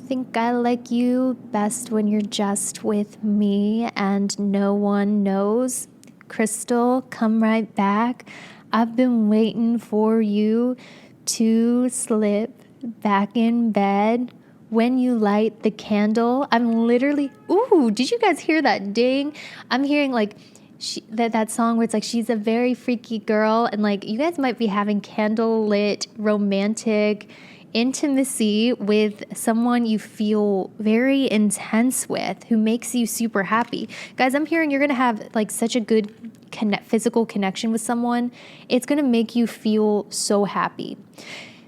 think I like you best when you're just with me and no one knows? Crystal, come right back. I've been waiting for you to slip back in bed when you light the candle. I'm literally, ooh, did you guys hear that ding? I'm hearing that song where it's like, she's a very freaky girl, and you guys might be having candlelit romantic intimacy with someone you feel very intense with, who makes you super happy. Guys, I'm hearing you're going to have such a good physical connection with someone. It's going to make you feel so happy.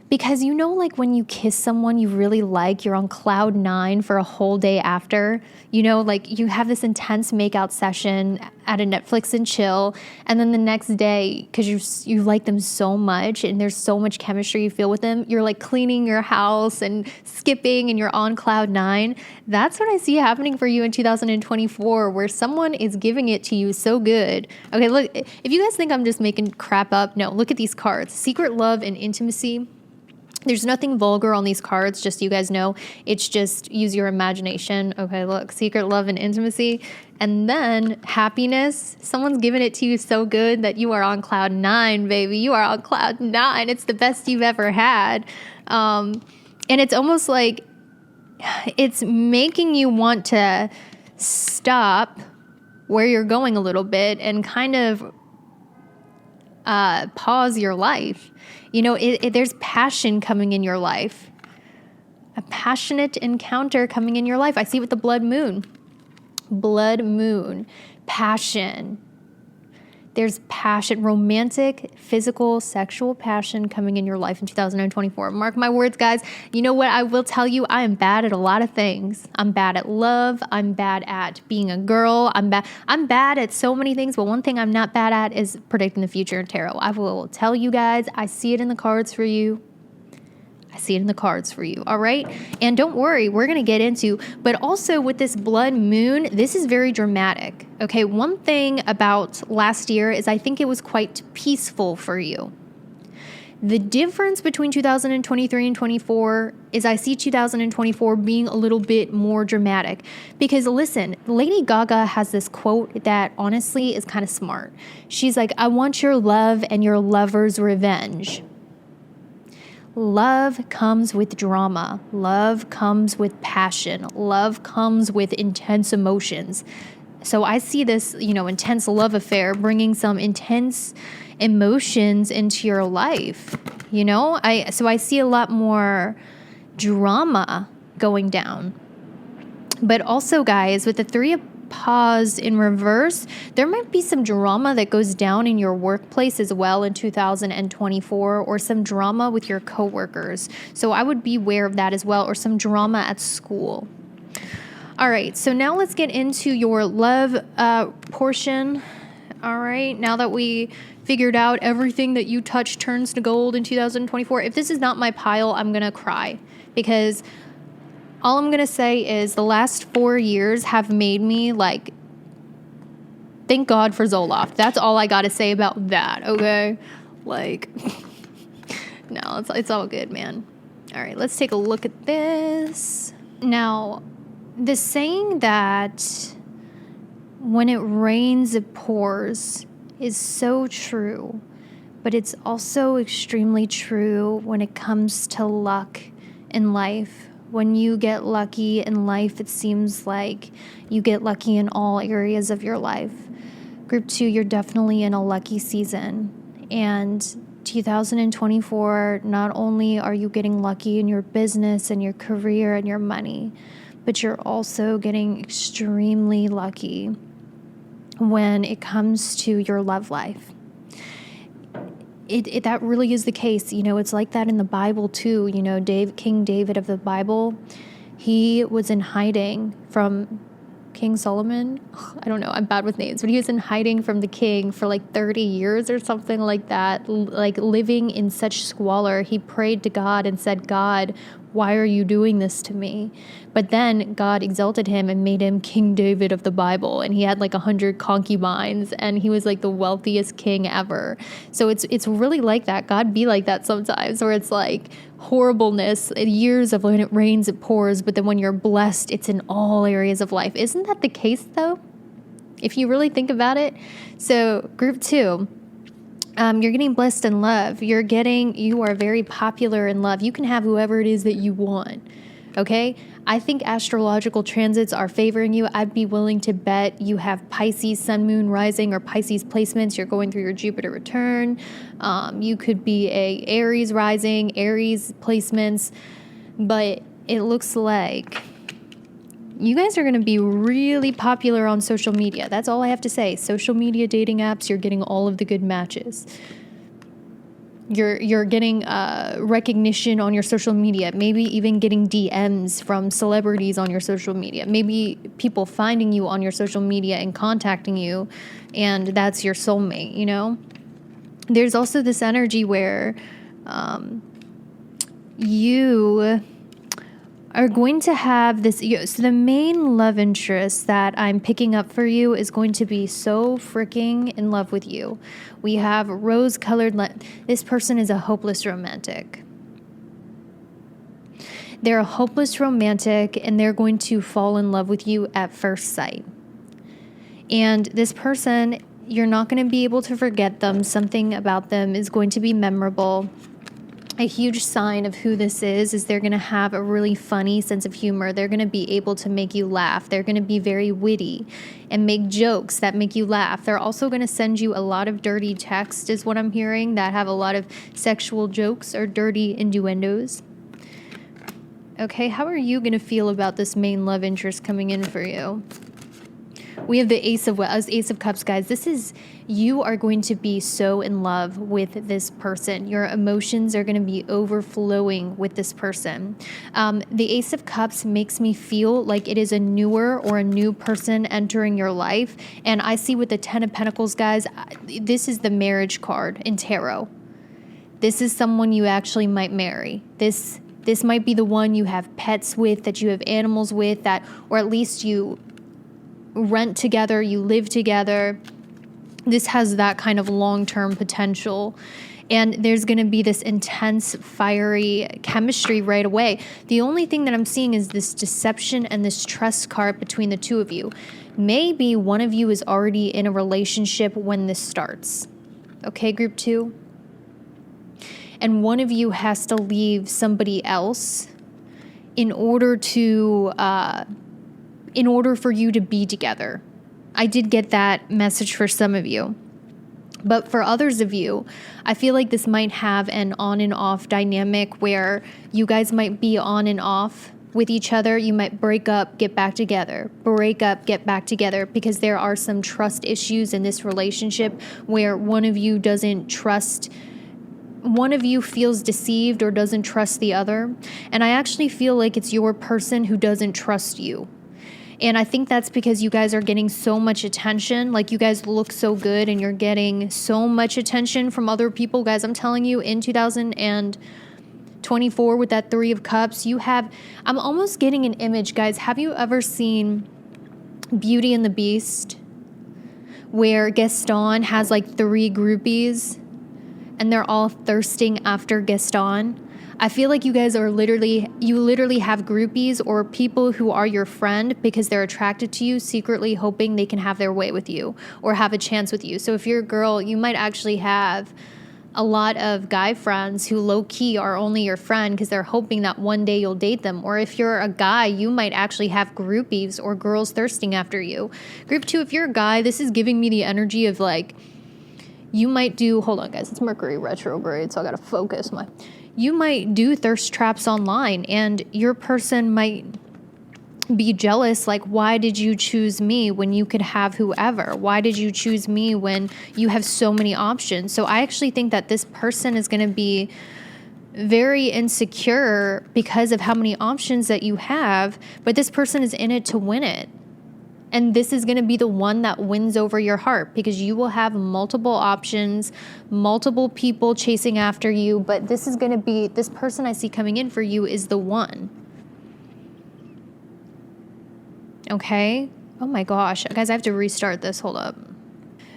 Because when you kiss someone you really like, you're on cloud 9 for a whole day after. You have this intense makeout session at a Netflix and chill, and then the next day, because you like them so much and there's so much chemistry you feel with them, you're cleaning your house and skipping and you're on cloud 9. That's what I see happening for you in 2024, where someone is giving it to you so good. Okay, look, if you guys think I'm just making crap up, no, look at these cards. Secret love and intimacy. There's nothing vulgar on these cards, just so you guys know. It's just use your imagination. Okay, look, secret love and intimacy. And then happiness. Someone's giving it to you so good that you are on cloud 9, baby. You are on cloud 9. It's the best you've ever had. And it's almost like it's making you want to stop where you're going a little bit and kind of pause your life. There's passion coming in your life. A passionate encounter coming in your life. I see with the blood moon. Blood moon. Passion. There's passion, romantic, physical, sexual passion coming in your life in 2024. Mark my words, guys. You know what? I will tell you, I am bad at a lot of things. I'm bad at love. I'm bad at being a girl. I'm bad at so many things, but one thing I'm not bad at is predicting the future in tarot. I will tell you guys, I see it in the cards for you. All right? And don't worry, we're going to get into, but also with this blood moon, this is very dramatic. Okay, one thing about last year is I think it was quite peaceful for you. The difference between 2023 and 24 is I see 2024 being a little bit more dramatic. Because listen, Lady Gaga has this quote that honestly is kind of smart. She's like, I want your love and your lover's revenge. love comes with drama. Love comes with passion. Love comes with intense emotions. So I see this, intense love affair bringing some intense emotions into your life. I see a lot more drama going down. But also, guys, with the Three of Paws in reverse, there might be some drama that goes down in your workplace as well in 2024, or some drama with your coworkers. So I would be aware of that as well, or some drama at school. All right, so now let's get into your love portion. All right, now that we figured out everything that you touch turns to gold in 2024, if this is not my pile, I'm going to cry, because all I'm going to say is the last 4 years have made me thank God for Zoloft. That's all I got to say about that, okay? No, it's all good, man. All right, let's take a look at this. Now, the saying that when it rains, it pours is so true, but it's also extremely true when it comes to luck in life. When you get lucky in life, it seems like you get lucky in all areas of your life. Group 2, you're definitely in a lucky season. And 2024, not only are you getting lucky in your business and your career and your money, but you're also getting extremely lucky when it comes to your love life. That really is the case. It's like that in the Bible too. King David of the Bible, he was in hiding from King Solomon. I don't know, I'm bad with names, but he was in hiding from the king for 30 years or something like that, living in such squalor. He prayed to God and said, God, why are you doing this to me? But then God exalted him and made him King David of the Bible. And he had 100 concubines, and he was the wealthiest king ever. So it's really like that. God be like that sometimes, where it's horribleness, years of when it rains, it pours. But then when you're blessed, it's in all areas of life. Isn't that the case though? If you really think about it. So group 2, you're getting blessed in love. You are very popular in love. You can have whoever it is that you want. Okay? I think astrological transits are favoring you. I'd be willing to bet you have Pisces, Sun, Moon, Rising, or Pisces placements. You're going through your Jupiter return. You could be a Aries rising, Aries placements. But it looks like you guys are going to be really popular on social media. That's all I have to say. Social media dating apps, you're getting all of the good matches. You're getting recognition on your social media, maybe even getting DMs from celebrities on your social media, maybe people finding you on your social media and contacting you, and that's your soulmate, There's also this energy where you are going to have this. So the main love interest that I'm picking up for you is going to be so freaking in love with you. We have rose-colored. This person is a hopeless romantic. They're a hopeless romantic, and they're going to fall in love with you at first sight. And this person, you're not going to be able to forget them. Something about them is going to be memorable. A huge sign of who this is they're going to have a really funny sense of humor. They're going to be able to make you laugh. They're going to be very witty and make jokes that make you laugh. They're also going to send you a lot of dirty text, is what I'm hearing, that have a lot of sexual jokes or dirty innuendos. Okay, how are you going to feel about this main love interest coming in for you? We have the Ace of Cups, guys. You are going to be so in love with this person. Your emotions are going to be overflowing with this person. The Ace of Cups makes me feel like it is a new person entering your life. And I see with the Ten of Pentacles, guys, this is the marriage card in tarot. This is someone you actually might marry. This might be the one you have pets with, that you have animals with, or at least you rent together, you live together. This has that kind of long-term potential. And there's going to be this intense, fiery chemistry right away. The only thing that I'm seeing is this deception and this trust card between the two of you. Maybe one of you is already in a relationship when this starts. Okay, group 2? and one of you has to leave somebody else in order for you to be together. I did get that message for some of you. But for others of you, I feel like this might have an on and off dynamic where you guys might be on and off with each other. You might break up, get back together, break up, get back together, because there are some trust issues in this relationship where one of you feels deceived or doesn't trust the other. And I actually feel like it's your person who doesn't trust you. And I think that's because you guys are getting so much attention. Like, you guys look so good and you're getting so much attention from other people. Guys, I'm telling you, in 2024 with that 3 of Cups, I'm almost getting an image, guys. Have you ever seen Beauty and the Beast, where Gaston has like 3 groupies and they're all thirsting after Gaston? I feel like you guys are literally have groupies or people who are your friend because they're attracted to you, secretly hoping they can have their way with you or have a chance with you. So if you're a girl, you might actually have a lot of guy friends who low-key are only your friend because they're hoping that one day you'll date them. Or if you're a guy, you might actually have groupies or girls thirsting after you. Group 2, if you're a guy, this is giving me the energy of like, you might do, hold on guys, it's Mercury retrograde, so I gotta focus. You might do thirst traps online, and your person might be jealous, like, why did you choose me when you could have whoever? Why did you choose me when you have so many options? So I actually think that this person is going to be very insecure because of how many options that you have, but this person is in it to win it. And this is going to be the one that wins over your heart, because you will have multiple options, multiple people chasing after you. But this is going to be, this person I see coming in for you is the one. Okay? Oh my gosh. Guys, I have to restart this. Hold up.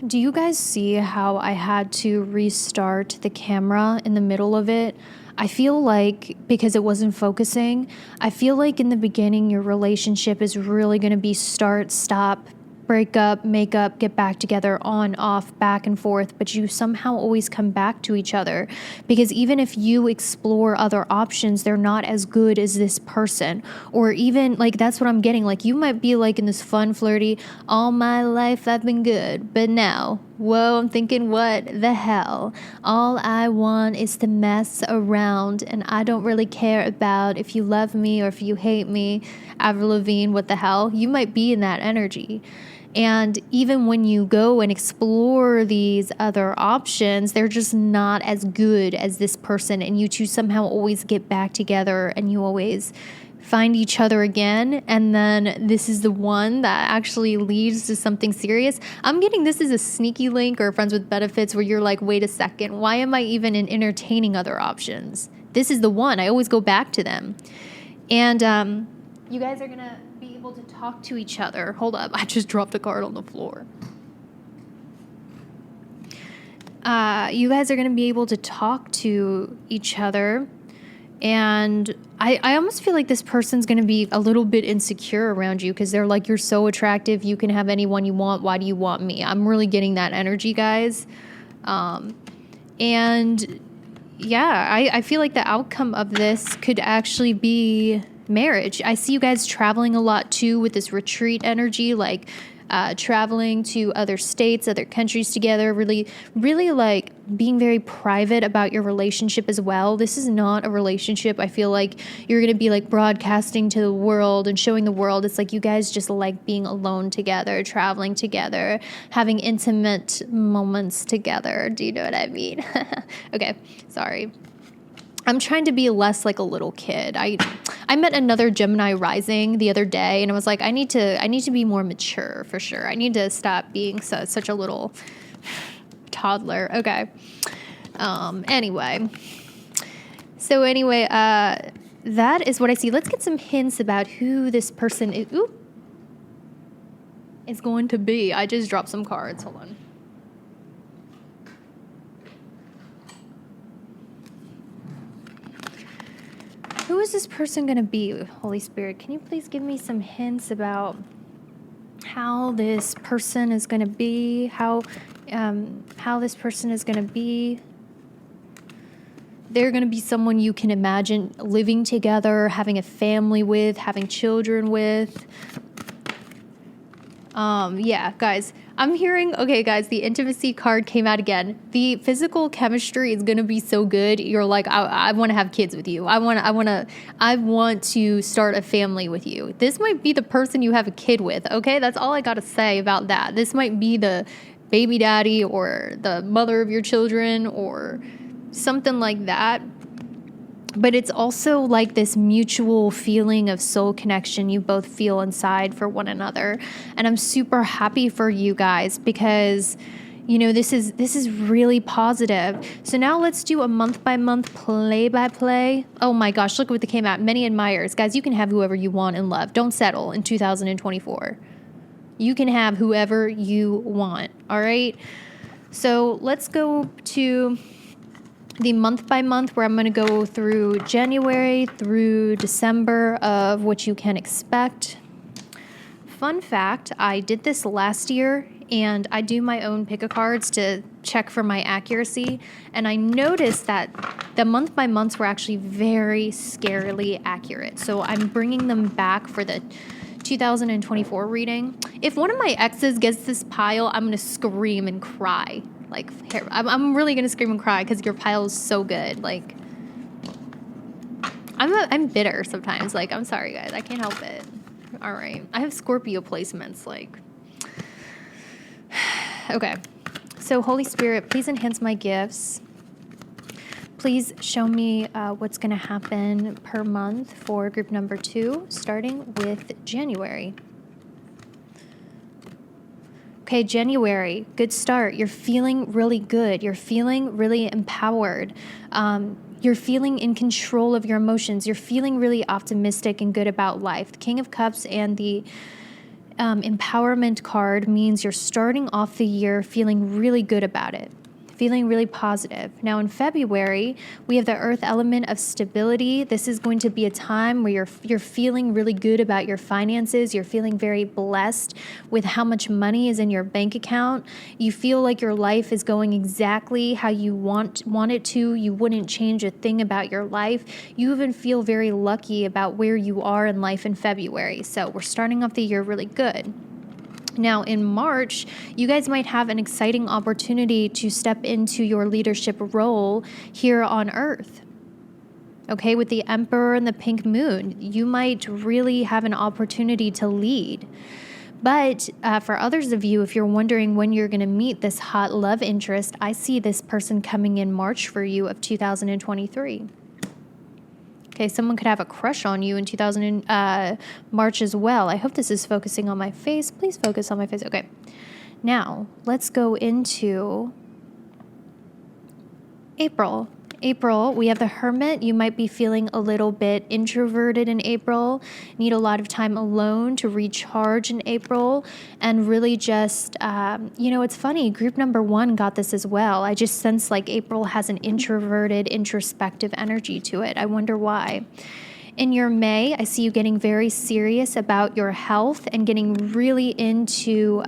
Do you guys see how I had to restart the camera in the middle of it? I feel like, because it wasn't focusing, I feel like in the beginning your relationship is really going to be start, stop, break up, make up, get back together, on, off, back and forth, but you somehow always come back to each other, because even if you explore other options, they're not as good as this person. Or even, like, that's what I'm getting, like, you might be like in this fun, flirty, all my life I've been good, but now, whoa, I'm thinking, what the hell? All I want is to mess around, and I don't really care about if you love me or if you hate me. Avril Lavigne, what the hell? You might be in that energy. And even when you go and explore these other options, they're just not as good as this person. And you two somehow always get back together and you always find each other again. And then this is the one that actually leads to something serious. I'm getting this is a sneaky link or friends with benefits where you're like, wait a second, why am I even entertaining other options? This is the one. I always go back to them. And you guys are going to be able to talk to each other. Hold up. I just dropped a card on the floor. You guys are going to be able to talk to each other. And I almost feel like this person's going to be a little bit insecure around you, because they're like, you're so attractive. You can have anyone you want. Why do you want me? I'm really getting that energy, guys. And yeah, I feel like the outcome of this could actually be marriage. I see you guys traveling a lot too with this retreat energy, like traveling to other states, other countries together, really like being very private about your relationship as well. This is not a relationship I feel like you're going to be like broadcasting to the world and showing the world. It's like you guys just like being alone together, traveling together, having intimate moments together. Do you know what I mean? Okay, sorry. I'm trying to be less like a little kid. I met another Gemini rising the other day, and I was like, I need to be more mature for sure. I need to stop being such a little toddler. Okay. Anyway, that is what I see. Let's get some hints about who this person is going to be. I just dropped some cards. Hold on. Who is this person going to be? Holy Spirit, can you please give me some hints about how this person is going to be? How this person is going to be? They're going to be someone you can imagine living together, having a family with, having children with. Yeah, guys, I'm hearing, okay, guys, the intimacy card came out again. The physical chemistry is going to be so good. You're like, I want to have kids with you. I want to start a family with you. This might be the person you have a kid with. Okay. That's all I got to say about that. This might be the baby daddy or the mother of your children or something like that. But it's also like this mutual feeling of soul connection you both feel inside for one another. And I'm super happy for you guys because, you know, this is really positive. So now let's do a month by month, play by play. Oh my gosh, look what they came out. Many admirers. Guys, you can have whoever you want in love. Don't settle in 2024. You can have whoever you want. All right. So let's go to the month by month, where I'm going to go through January through December of what you can expect. Fun fact, I did this last year, and I do my own pick-a-cards to check for my accuracy, and I noticed that the month by months were actually very scarily accurate. So I'm bringing them back for the 2024 reading. If one of my exes gets this pile, I'm going to scream and cry. Like, I'm really going to scream and cry because your pile is so good. Like, I'm bitter sometimes. Like, I'm sorry, guys. I can't help it. All right. I have Scorpio placements. Like, okay. So, Holy Spirit, please enhance my gifts. Please show me what's going to happen per month for group number 2, starting with January. Okay, January, good start. You're feeling really good. You're feeling really empowered. You're feeling in control of your emotions. You're feeling really optimistic and good about life. The King of Cups and the empowerment card means you're starting off the year feeling really good about it, feeling really positive. Now in February, we have the earth element of stability. This is going to be a time where you're feeling really good about your finances. You're feeling very blessed with how much money is in your bank account. You feel like your life is going exactly how you want it to. You wouldn't change a thing about your life. You even feel very lucky about where you are in life in February. So we're starting off the year really good. Now, in March, you guys might have an exciting opportunity to step into your leadership role here on Earth. Okay, with the Emperor and the Pink Moon, you might really have an opportunity to lead. But for others of you, if you're wondering when you're going to meet this hot love interest, I see this person coming in March for you of 2023. Okay, someone could have a crush on you in March as well. I hope this is focusing on my face. Please focus on my face. Okay. Now, let's go into April. April, we have the Hermit. You might be feeling a little bit introverted in April, need a lot of time alone to recharge in April, and really just, it's funny, group number 1 got this as well. I just sense like April has an introverted, introspective energy to it. I wonder why. In your May, I see you getting very serious about your health and getting really into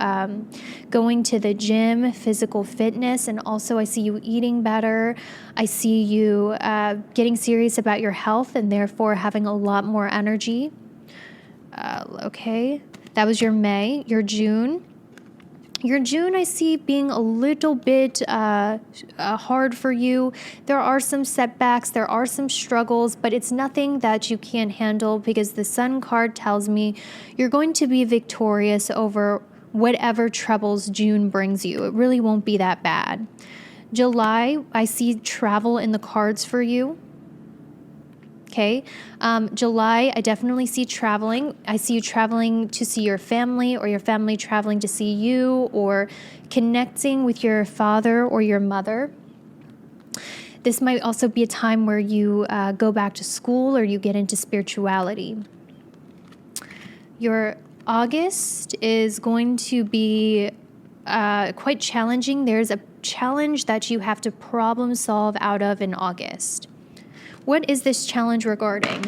going to the gym, physical fitness, and also I see you eating better. I see you getting serious about your health and therefore having a lot more energy. Okay, that was your May. Your June. Your June, I see being a little bit hard for you. There are some setbacks, there are some struggles, but it's nothing that you can't handle because the Sun card tells me you're going to be victorious over whatever troubles June brings you. It really won't be that bad. July, I see travel in the cards for you. Okay. July, I definitely see traveling. I see you traveling to see your family or your family traveling to see you or connecting with your father or your mother. This might also be a time where you go back to school or you get into spirituality. Your August is going to be quite challenging. There's a challenge that you have to problem solve out of in August. What is this challenge regarding?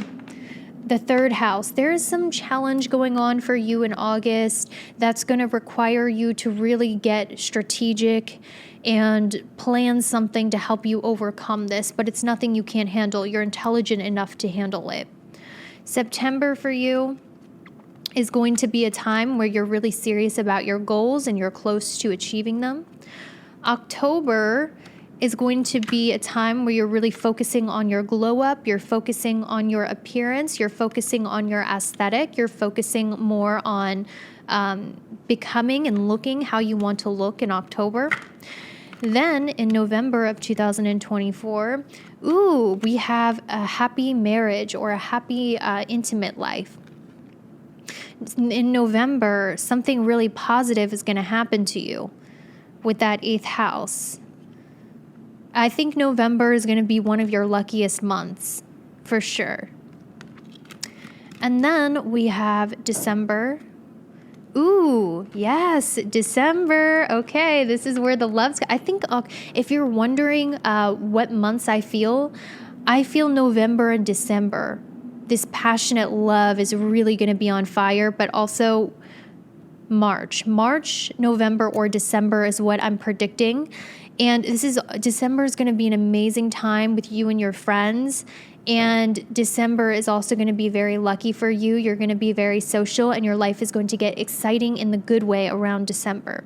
The third house, there is some challenge going on for you in August that's going to require you to really get strategic and plan something to help you overcome this, but it's nothing you can't handle. You're intelligent enough to handle it. September for you is going to be a time where you're really serious about your goals and you're close to achieving them. October is going to be a time where you're really focusing on your glow up, you're focusing on your appearance, you're focusing on your aesthetic, you're focusing more on becoming and looking how you want to look in October. Then in November of 2024, we have a happy marriage or a happy intimate life. In November, something really positive is going to happen to you with that 8th house. I think November is going to be one of your luckiest months, for sure. And then we have December. Yes, December. Okay, this is where the love's... I think if you're wondering what months I feel November and December. This passionate love is really going to be on fire, but also March, November, or December is what I'm predicting. And December is going to be an amazing time with you and your friends. And December is also going to be very lucky for you. You're going to be very social and your life is going to get exciting in the good way around December.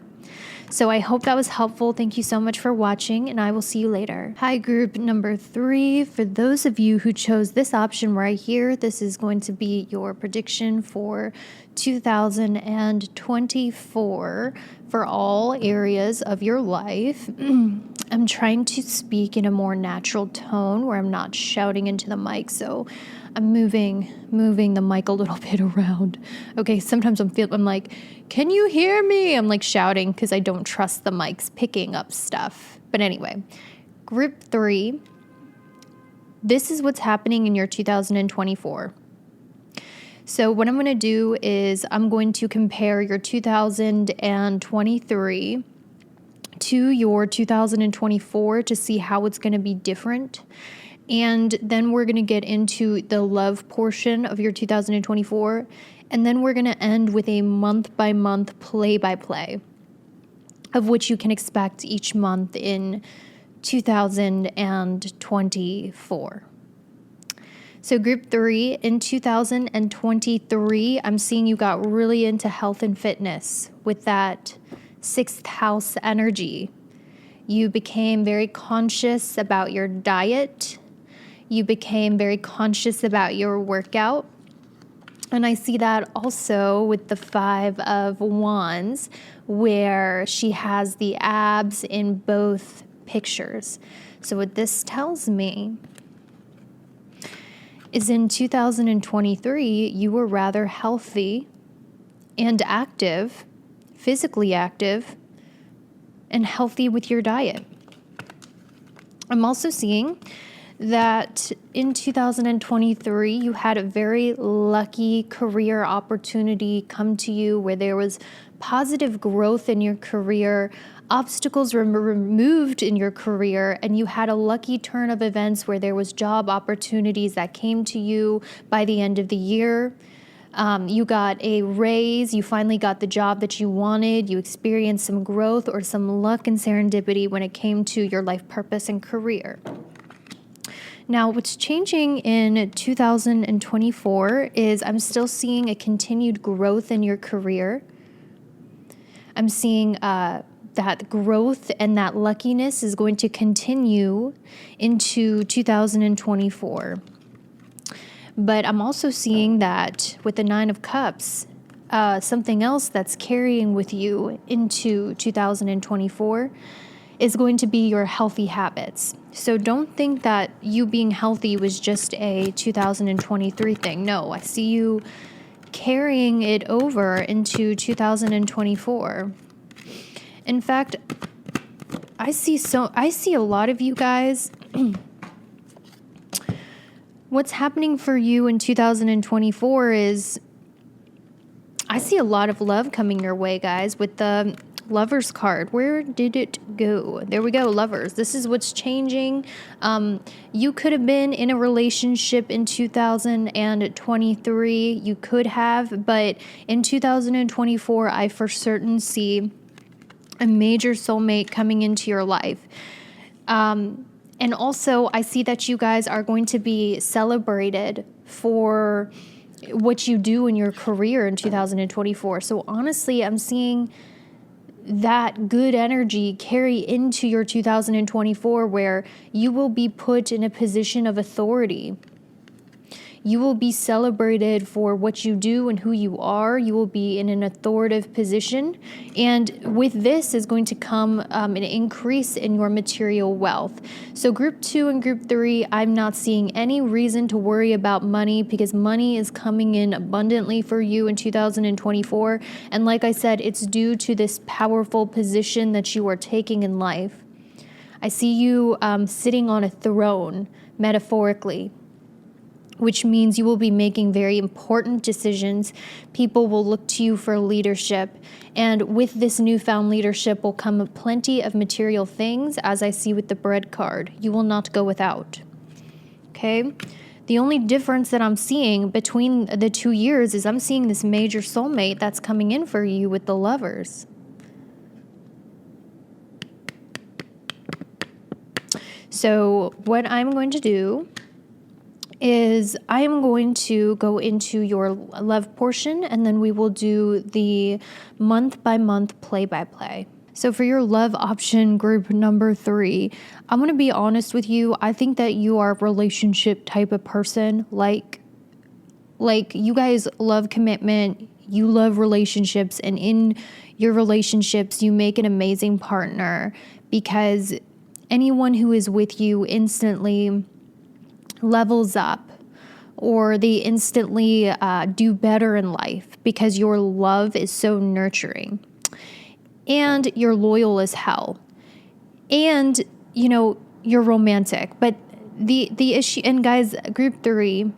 So I hope that was helpful. Thank you so much for watching, and I will see you later. Hi, group number 3. For those of you who chose this option right here, this is going to be your prediction for 2024 for all areas of your life. I'm trying to speak in a more natural tone where I'm not shouting into the mic, so I'm moving the mic a little bit around. Okay, sometimes I'm like, can you hear me? I'm like shouting because I don't trust the mics picking up stuff. But anyway, group 3, this is what's happening in your 2024. So what I'm going to do is I'm going to compare your 2023 to your 2024 to see how it's going to be different. And then we're going to get into the love portion of your 2024. And then we're going to end with a month-by-month play-by-play of which you can expect each month in 2024. So group 3, in 2023, I'm seeing you got really into health and fitness with that 6th house energy. You became very conscious about your diet. You became very conscious about your workout. And I see that also with the 5 of Wands, where she has the abs in both pictures. So what this tells me is in 2023, you were rather healthy and active, physically active, and healthy with your diet. I'm also seeing that in 2023, you had a very lucky career opportunity come to you where there was positive growth in your career, obstacles were removed in your career, and you had a lucky turn of events where there was job opportunities that came to you by the end of the year. You got a raise, you finally got the job that you wanted, you experienced some growth or some luck and serendipity when it came to your life purpose and career. Now, what's changing in 2024 is I'm still seeing a continued growth in your career. I'm seeing that growth and that luckiness is going to continue into 2024. But I'm also seeing that with the 9 of Cups, something else that's carrying with you into 2024 is going to be your healthy habits. So don't think that you being healthy was just a 2023 thing. No, I see you carrying it over into 2024. In fact, I see a lot of you guys. What's happening for you in 2024 is I see a lot of love coming your way, guys, with the Lovers card. Where did it go? There we go. Lovers. This is what's changing. You could have been in a relationship in 2023. You could have, but in 2024, I for certain see a major soulmate coming into your life. And also, I see that you guys are going to be celebrated for what you do in your career in 2024. So honestly, I'm seeing that good energy carry into your 2024, where you will be put in a position of authority. You will be celebrated for what you do and who you are. You will be in an authoritative position. And with this is going to come an increase in your material wealth. So group 2 and group 3, I'm not seeing any reason to worry about money, because money is coming in abundantly for you in 2024. And like I said, it's due to this powerful position that you are taking in life. I see you sitting on a throne, metaphorically, which means you will be making very important decisions. People will look to you for leadership. And with this newfound leadership will come plenty of material things, as I see with the bread card. You will not go without. Okay? The only difference that I'm seeing between the 2 years is I'm seeing this major soulmate that's coming in for you with the Lovers. So what I'm going to do is I am going to go into your love portion, and then we will do the month by month play by play. So for your love option, group number 3, I'm going to be honest with you. I think that you are a relationship type of person. Like you guys love commitment. You love relationships, and in your relationships, you make an amazing partner, because anyone who is with you instantly levels up, or they instantly do better in life, because your love is so nurturing, and you're loyal as hell, and you're romantic. But the issue, and guys, group 3,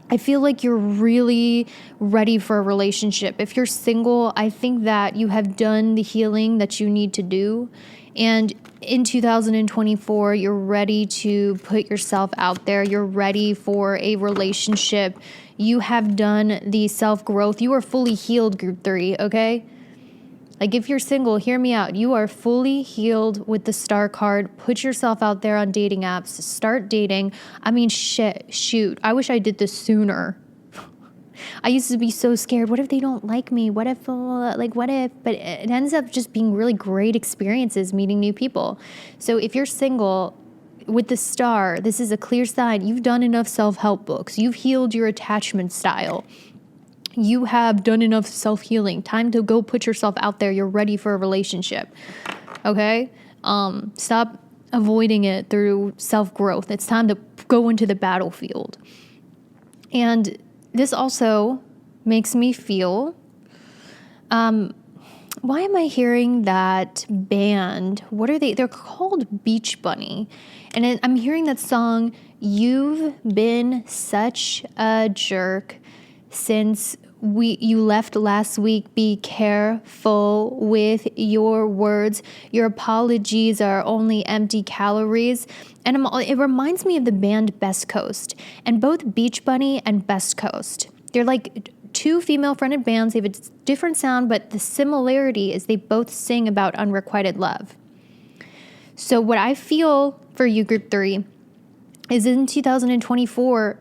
I feel like you're really ready for a relationship. If you're single, I think that you have done the healing that you need to do, and in 2024, you're ready to put yourself out there. You're ready for a relationship. You have done the self-growth. You are fully healed, group 3, okay? Like, if you're single, hear me out. You are fully healed with the star card. Put yourself out there on dating apps. Start dating. I mean, shoot. I wish I did this sooner. I used to be so scared. What if they don't like me? What if? But it ends up just being really great experiences meeting new people. So if you're single with the star, this is a clear sign. You've done enough self-help books. You've healed your attachment style. You have done enough self-healing. Time to go put yourself out there. You're ready for a relationship. Okay? Stop avoiding it through self-growth. It's time to go into the battlefield. And this also makes me feel, why am I hearing that band? What are they? They're called Beach Bunny. And I'm hearing that song, "You've Been Such a Jerk Since You Left Last Week. Be careful with your words. Your apologies are only empty calories." And it reminds me of the band Best Coast. And both Beach Bunny and Best Coast, they're like two female-fronted bands. They have a different sound, but the similarity is they both sing about unrequited love. So what I feel for you, group 3, is in 2024,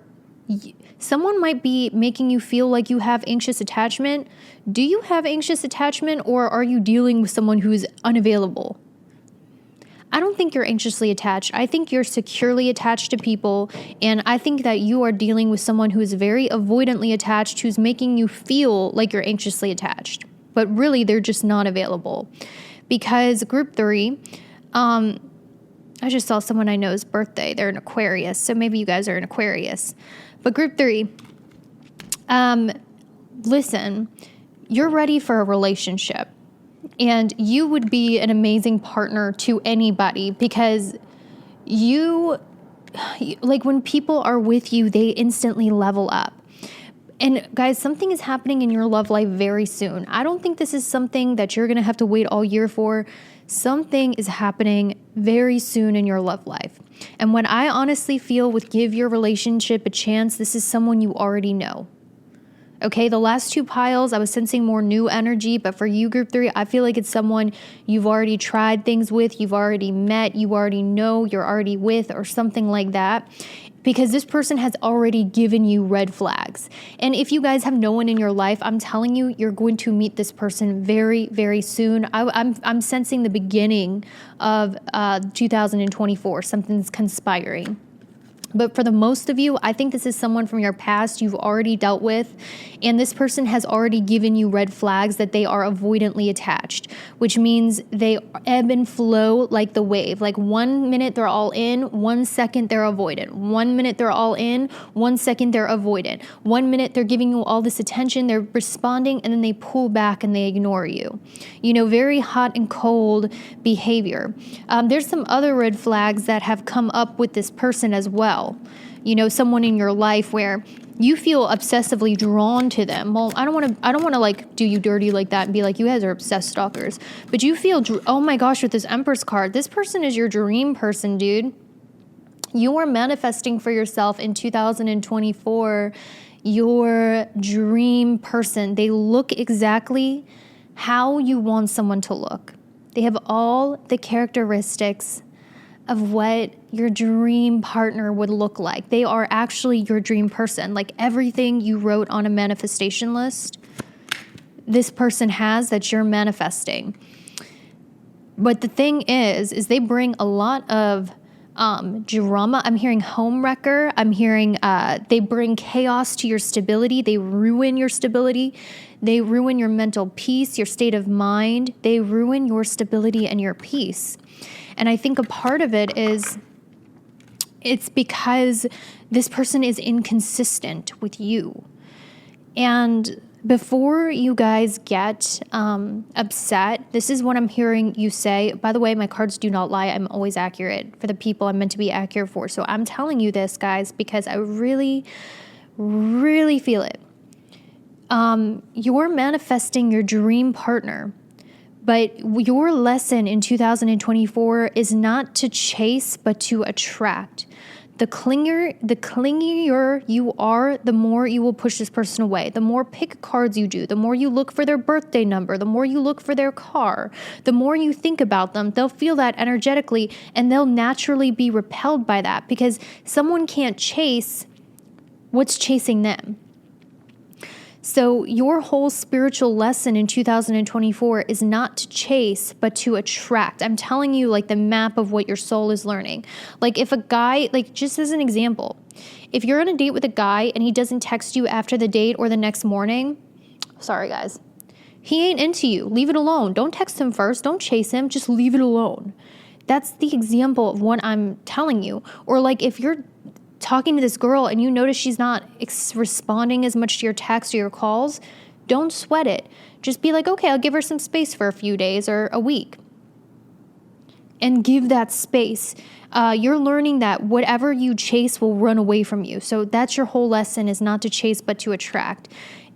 someone might be making you feel like you have anxious attachment. Do you have anxious attachment, or are you dealing with someone who is unavailable? I don't think you're anxiously attached. I think you're securely attached to people, and I think that you are dealing with someone who is very avoidantly attached, who's making you feel like you're anxiously attached, but really they're just not available. Because group 3, I just saw someone I know's birthday. They're an Aquarius, so maybe you guys are an Aquarius. But group 3, listen, you're ready for a relationship. And you would be an amazing partner to anybody, because like when people are with you, they instantly level up. And guys, something is happening in your love life very soon. I don't think this is something that you're going to have to wait all year for. Something is happening very soon in your love life. And what I honestly feel with give your relationship a chance, this is someone you already know. Okay, the last two piles, I was sensing more new energy, but for you, group 3, I feel like it's someone you've already tried things with, you've already met, you already know, you're already with, or something like that. Because this person has already given you red flags. And if you guys have no one in your life, I'm telling you, you're going to meet this person very, very soon. I'm sensing the beginning of 2024. Something's conspiring. But for the most of you, I think this is someone from your past you've already dealt with, and this person has already given you red flags that they are avoidantly attached, which means they ebb and flow like the wave. Like 1 minute they're all in, 1 second they're avoidant. 1 minute they're all in, 1 second they're avoidant. 1 minute they're giving you all this attention, they're responding, and then they pull back and they ignore you. You know, very hot and cold behavior. There's some other red flags that have come up with this person as well. You know, someone in your life where you feel obsessively drawn to them. Well, I don't want to like do you dirty like that and be like, you guys are obsessed stalkers. But you feel, oh my gosh, with this Empress card, this person is your dream person, dude. You are manifesting for yourself in 2024 your dream person. They look exactly how you want someone to look. They have all the characteristics of what your dream partner would look like. They are actually your dream person. Like everything you wrote on a manifestation list, this person has that you're manifesting. But the thing is they bring a lot of drama. I'm hearing homewrecker. I'm hearing they bring chaos to your stability. They ruin your stability. They ruin your mental peace, your state of mind. They ruin your stability and your peace. And I think a part of it is it's because this person is inconsistent with you. And before you guys get upset, this is what I'm hearing you say. By the way, my cards do not lie. I'm always accurate for the people I'm meant to be accurate for. So I'm telling you this, guys, because I really, really feel it. You're manifesting your dream partner. But your lesson in 2024 is not to chase, but to attract. The clingier you are, the more you will push this person away. The more pick cards you do, the more you look for their birthday number, the more you look for their car, the more you think about them, they'll feel that energetically and they'll naturally be repelled by that because someone can't chase what's chasing them. So your whole spiritual lesson in 2024 is not to chase, but to attract. I'm telling you like the map of what your soul is learning. Like if a guy, like just as an example, if you're on a date with a guy and he doesn't text you after the date or the next morning, sorry guys, he ain't into you. Leave it alone. Don't text him first. Don't chase him. Just leave it alone. That's the example of what I'm telling you. Or like if you're talking to this girl and you notice she's not responding as much to your texts or your calls, don't sweat it. Just be like, okay, I'll give her some space for a few days or a week. And give that space. You're learning that whatever you chase will run away from you. So that's your whole lesson, is not to chase, but to attract.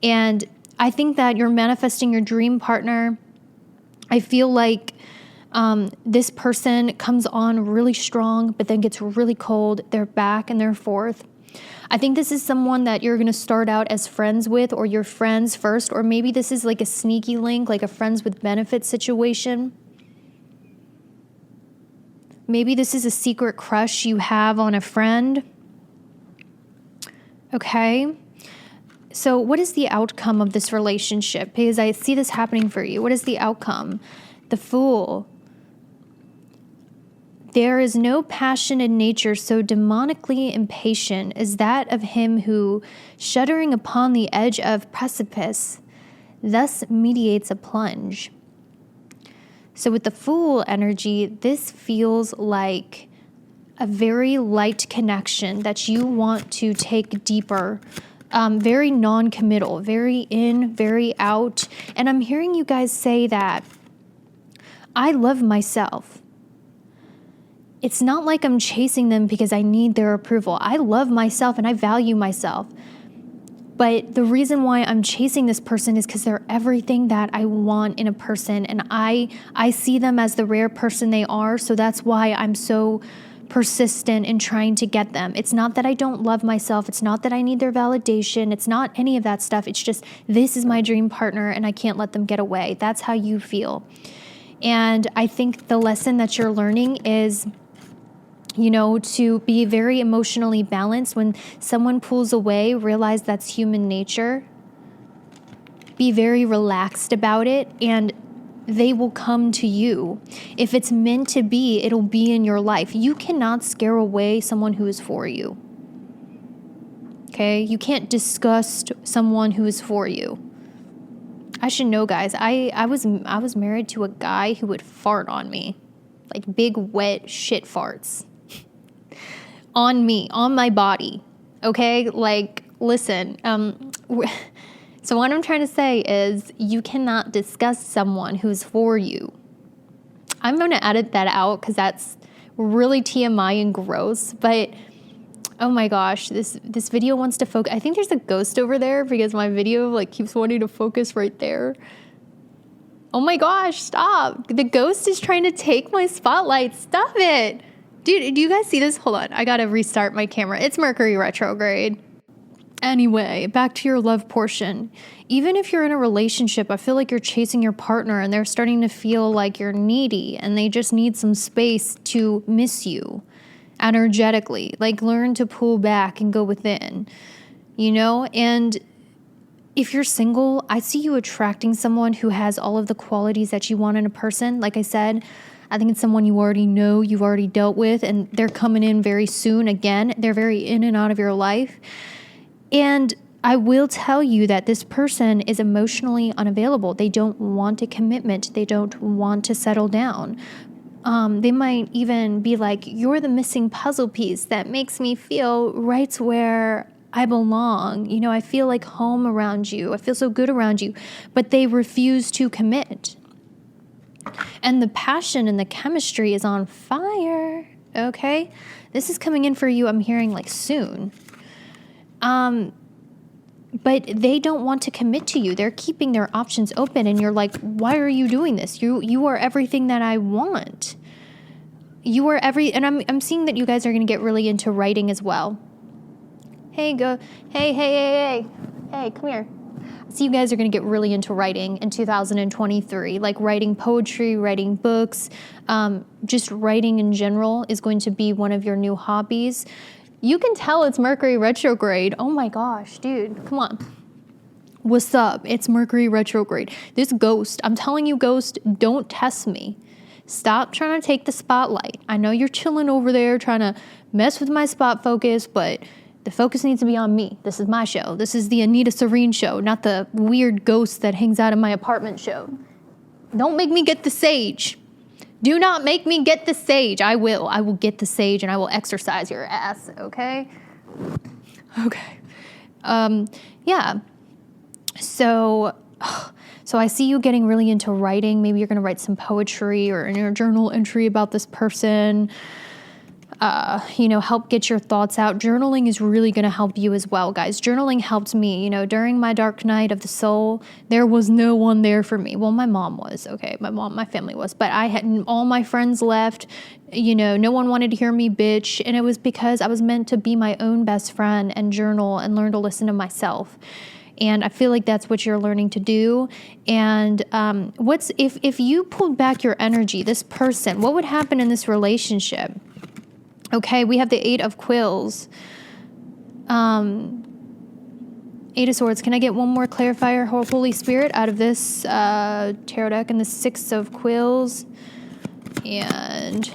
And I think that you're manifesting your dream partner. I feel like this person comes on really strong, but then gets really cold. They're back and they're forth. I think this is someone that you're going to start out as friends with, or you're friends first, or maybe this is like a sneaky link, like a friends with benefits situation. Maybe this is a secret crush you have on a friend. Okay. So what is the outcome of this relationship? Because I see this happening for you. What is the outcome? The Fool. There is no passion in nature so demonically impatient as that of him who, shuddering upon the edge of precipice, thus mediates a plunge. So with the Fool energy, this feels like a very light connection that you want to take deeper, very non-committal, very in, very out. And I'm hearing you guys say that I love myself. It's not like I'm chasing them because I need their approval. I love myself and I value myself. But the reason why I'm chasing this person is because they're everything that I want in a person. And I see them as the rare person they are. So that's why I'm so persistent in trying to get them. It's not that I don't love myself. It's not that I need their validation. It's not any of that stuff. It's just, this is my dream partner and I can't let them get away. That's how you feel. And I think the lesson that you're learning is, to be very emotionally balanced. When someone pulls away, realize that's human nature. Be very relaxed about it, and they will come to you. If it's meant to be, it'll be in your life. You cannot scare away someone who is for you. Okay? You can't disgust someone who is for you. I should know, guys. I was married to a guy who would fart on me. Like big, wet shit farts. On me, on my body, okay? Like, listen, so what I'm trying to say is you cannot disgust someone who's for you. I'm going to edit that out because that's really TMI and gross, but oh my gosh, this video wants to focus. I think there's a ghost over there because my video keeps wanting to focus right there. Oh my gosh, stop. The ghost is trying to take my spotlight. Stop it. Dude, do you guys see this? Hold on. I got to restart my camera. It's Mercury retrograde. Anyway, back to your love portion. Even if you're in a relationship, I feel like you're chasing your partner and they're starting to feel like you're needy and they just need some space to miss you energetically. Like, learn to pull back and go within, And if you're single, I see you attracting someone who has all of the qualities that you want in a person. Like I said, I think it's someone you already know, you've already dealt with, and they're coming in very soon again. They're very in and out of your life. And I will tell you that this person is emotionally unavailable. They don't want a commitment. They don't want to settle down. They might even be like, you're the missing puzzle piece that makes me feel right where I belong. I feel like home around you. I feel so good around you. But they refuse to commit. And the passion and the chemistry is on fire, okay? This is coming in for you, I'm hearing, soon. But they don't want to commit to you. They're keeping their options open, and you're like, why are you doing this? You are everything that I want. You are and I'm seeing that you guys are going to get really into writing as well. Hey, come here. So you guys are going to get really into writing in 2023, like writing poetry, writing books, just writing in general is going to be one of your new hobbies. You can tell it's Mercury retrograde. Oh my gosh, dude, come on. What's up? It's Mercury retrograde. This ghost, I'm telling you, ghost, don't test me. Stop trying to take the spotlight. I know you're chilling over there trying to mess with my spot focus, but the focus needs to be on me. This is my show. This is the Anita Serene show, not the weird ghost that hangs out in my apartment show. Don't make me get the sage. Do not make me get the sage. I will get the sage and I will exercise your ass, okay? Okay. Yeah. So I see you getting really into writing. Maybe you're going to write some poetry or in your journal entry about this person. Help get your thoughts out. Journaling is really going to help you as well, guys. Journaling helped me, during my dark night of the soul, there was no one there for me. Well, my mom was, okay. My family was, but I had all my friends left, no one wanted to hear me bitch. And it was because I was meant to be my own best friend and journal and learn to listen to myself. And I feel like that's what you're learning to do. And if you pulled back your energy, this person, what would happen in this relationship? Okay, we have the 8 of Quills. 8 of Swords. Can I get one more clarifier, Holy Spirit, out of this tarot deck? And the 6 of Quills. And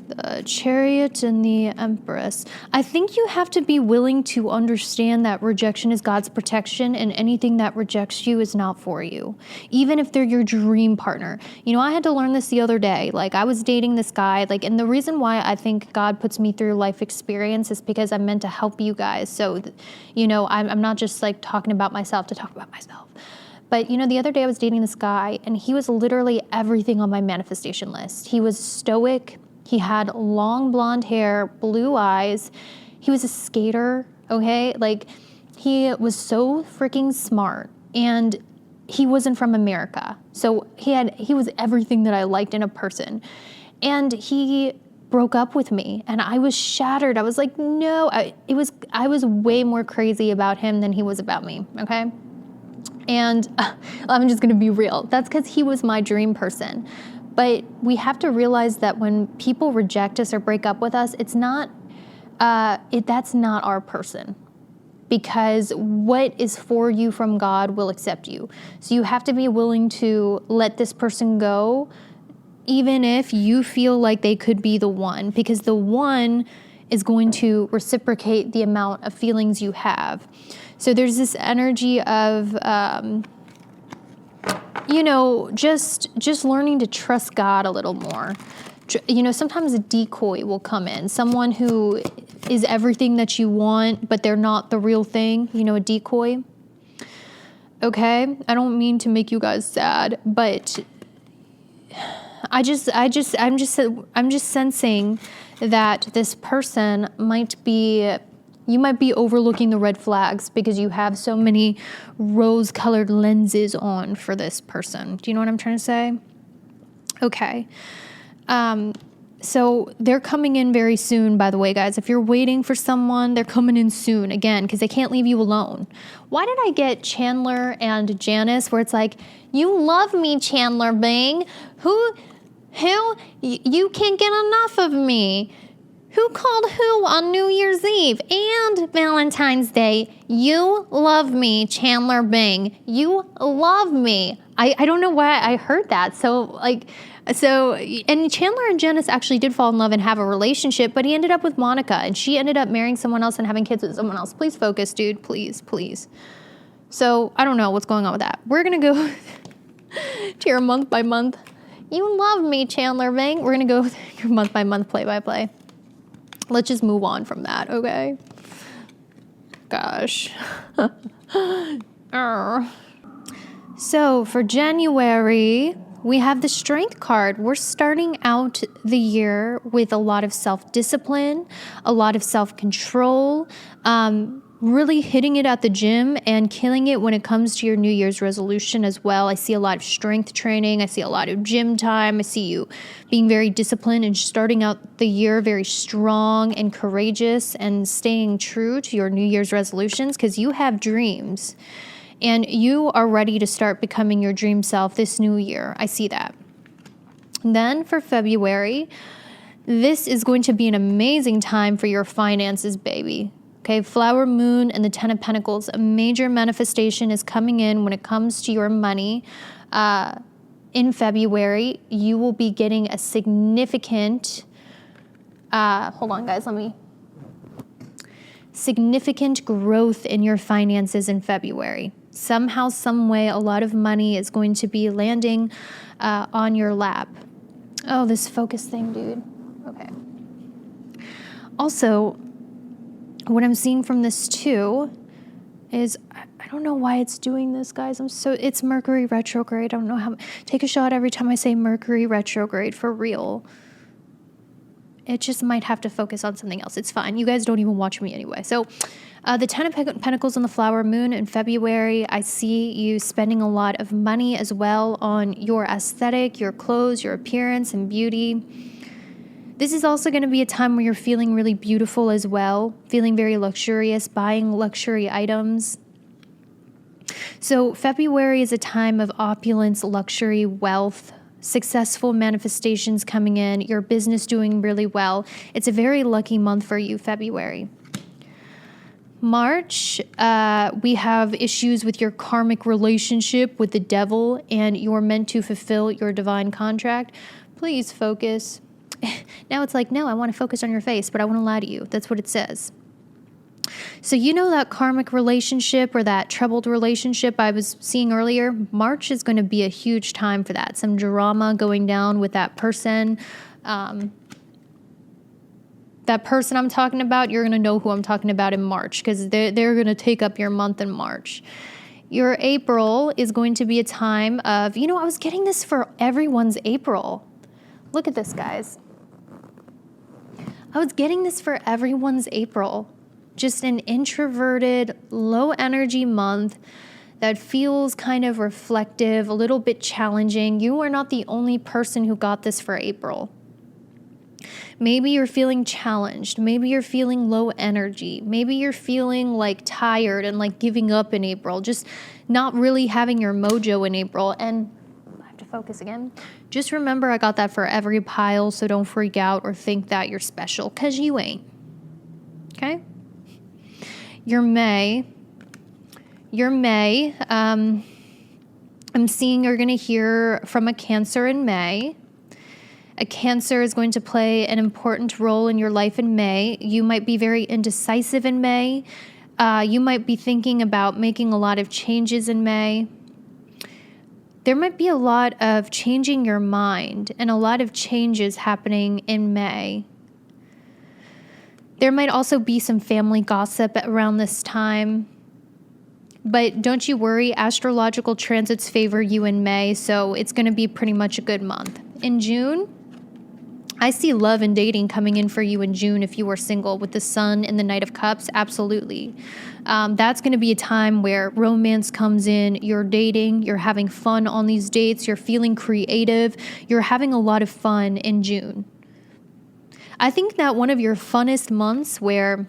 the Chariot and the Empress. I think you have to be willing to understand that rejection is God's protection, and anything that rejects you is not for you, even if they're your dream partner. I had to learn this the other day. I was dating this guy, and the reason why I think God puts me through life experience is because I'm meant to help you guys. So, I'm not just talking about myself to talk about myself. But, the other day I was dating this guy, and he was literally everything on my manifestation list. He was stoic. He had long blonde hair, blue eyes. He was a skater. Okay? Like, he was so freaking smart, and he wasn't from America. So he was everything that I liked in a person. And he broke up with me, and I was shattered. I was like, no, I was way more crazy about him than he was about me. Okay? And I'm just going to be real. That's because he was my dream person. But we have to realize that when people reject us or break up with us, that's not our person. Because what is for you from God will accept you. So you have to be willing to let this person go, even if you feel like they could be the one, because the one is going to reciprocate the amount of feelings you have. So there's this energy of, just learning to trust God a little more. Sometimes a decoy will come in, someone who is everything that you want, but they're not the real thing, a decoy. Okay? I don't mean to make you guys sad, but I'm just sensing that this person you might be overlooking the red flags because you have so many rose-colored lenses on for this person. Do you know what I'm trying to say? Okay. So they're coming in very soon, by the way, guys. If you're waiting for someone, they're coming in soon, again, because they can't leave you alone. Why did I get Chandler and Janice, where it's like, you love me, Chandler Bing. Who, you can't get enough of me. Who called who on New Year's Eve and Valentine's Day? You love me, Chandler Bing. You love me. I don't know why I heard that. And Chandler and Janice actually did fall in love and have a relationship, but he ended up with Monica, and she ended up marrying someone else and having kids with someone else. Please focus, dude. Please, please. So I don't know what's going on with that. We're going to go to your month by month. You love me, Chandler Bing. We're going to go with your month by month play by play. Let's just move on from that, okay? Gosh. So for January, we have the Strength card. We're starting out the year with a lot of self-discipline, a lot of self-control, really hitting it at the gym and killing it when it comes to your New Year's resolution as well. I see a lot of strength training. I see a lot of gym time. I see you being very disciplined and starting out the year very strong and courageous and staying true to your New Year's resolutions because you have dreams and you are ready to start becoming your dream self this new year. I see that. And then for February, this is going to be an amazing time for your finances, baby. Okay, Flower Moon and the Ten of Pentacles, a major manifestation is coming in when it comes to your money. In February, you will be getting a significant, significant growth in your finances in February. Somehow, some way, a lot of money is going to be landing on your lap. Oh, this focus thing, dude. Okay. Also, what I'm seeing from this too is, I don't know why it's doing this, guys. It's Mercury retrograde. I don't know how, take a shot every time I say Mercury retrograde, for real. It just might have to focus on something else. It's fine. You guys don't even watch me anyway. So the Ten of Pentacles on the Flower Moon in February, I see you spending a lot of money as well on your aesthetic, your clothes, your appearance and beauty. This is also going to be a time where you're feeling really beautiful as well, feeling very luxurious, buying luxury items. So February is a time of opulence, luxury, wealth, successful manifestations coming in, your business doing really well. It's a very lucky month for you, February. March, we have issues with your karmic relationship with the devil, and you're meant to fulfill your divine contract. Please focus. Now it's like, no, I want to focus on your face, but I want to lie to you. That's what it says. So that karmic relationship or that troubled relationship I was seeing earlier, March is going to be a huge time for that. Some drama going down with that person. That person I'm talking about, you're going to know who I'm talking about in March because they're going to take up your month in March. Your April is going to be a time of, I was getting this for everyone's April. Look at this, guys. I was getting this for everyone's April. just an introverted, low energy month that feels kind of reflective, a little bit challenging. You are not the only person who got this for April. Maybe you're feeling challenged. Maybe you're feeling low energy. Maybe you're feeling like tired and like giving up in April, just not really having your mojo in April. And I have to focus again. Just remember, I got that for every pile, so don't freak out or think that you're special, because you ain't. Okay? Your May, I'm seeing you're going to hear from a Cancer in May. A Cancer is going to play an important role in your life in May. You might be very indecisive in May. You might be thinking about making a lot of changes in May. There might be a lot of changing your mind and a lot of changes happening in May. There might also be some family gossip around this time. But don't you worry, astrological transits favor you in May, so it's going to be pretty much a good month. In June, I see love and dating coming in for you in June if you are single, with the Sun and the Knight of Cups, absolutely. That's going to be a time where romance comes in, you're dating, you're having fun on these dates, you're feeling creative, you're having a lot of fun in June. I think that one of your funnest months where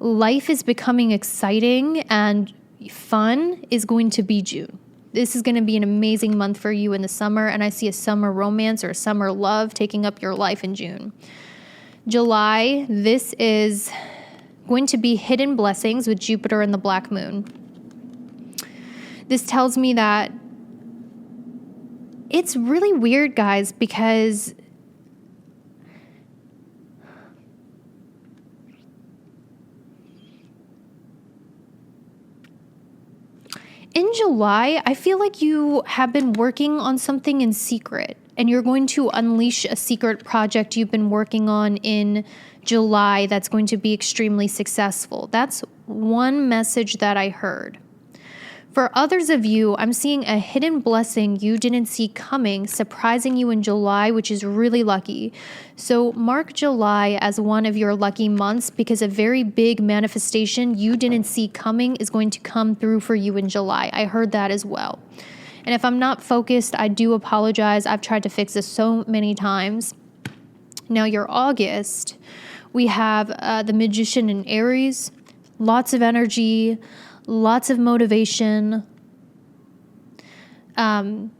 life is becoming exciting and fun is going to be June. This is going to be an amazing month for you in the summer, and I see a summer romance or a summer love taking up your life in June. July, this is going to be hidden blessings with Jupiter and the Black Moon. This tells me that it's really weird, guys, because in July, I feel like you have been working on something in secret, and you're going to unleash a secret project you've been working on in July that's going to be extremely successful. That's one message that I heard. For others of you, I'm seeing a hidden blessing you didn't see coming, surprising you in July, which is really lucky. So mark July as one of your lucky months, because a very big manifestation you didn't see coming is going to come through for you in July. I heard that as well. And if I'm not focused, I do apologize. I've tried to fix this so many times. Now, your August, we have the Magician in Aries, lots of energy, lots of motivation. An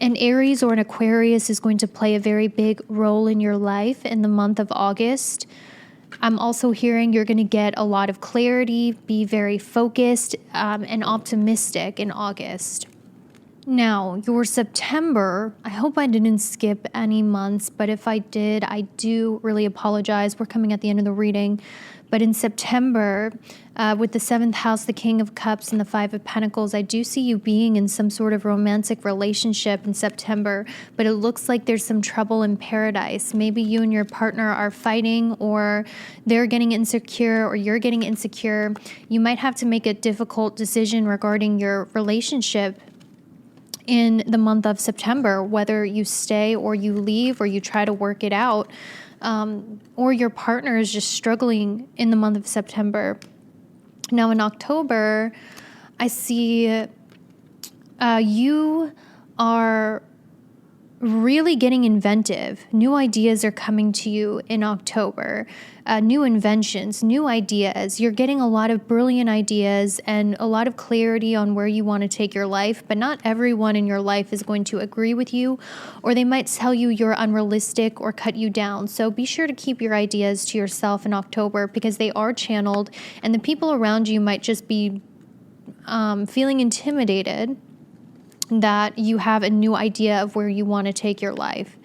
Aries or an Aquarius is going to play a very big role in your life in the month of August. I'm also hearing you're going to get a lot of clarity, be very focused and optimistic in August. Now, your September, I hope I didn't skip any months, but if I did, I do really apologize. We're coming at the end of the reading. But in September, with the 7th house, the King of Cups, and the 5 of Pentacles, I do see you being in some sort of romantic relationship in September, but it looks like there's some trouble in paradise. Maybe you and your partner are fighting, or they're getting insecure, or you're getting insecure. You might have to make a difficult decision regarding your relationship in the month of September, whether you stay or you leave or you try to work it out, or your partner is just struggling in the month of September. Now in October, I see you are really getting inventive. New ideas are coming to you in October. New inventions, new ideas. You're getting a lot of brilliant ideas and a lot of clarity on where you want to take your life, but not everyone in your life is going to agree with you, or they might tell you you're unrealistic or cut you down. So be sure to keep your ideas to yourself in October, because they are channeled, and the people around you might just be feeling intimidated that you have a new idea of where you want to take your life.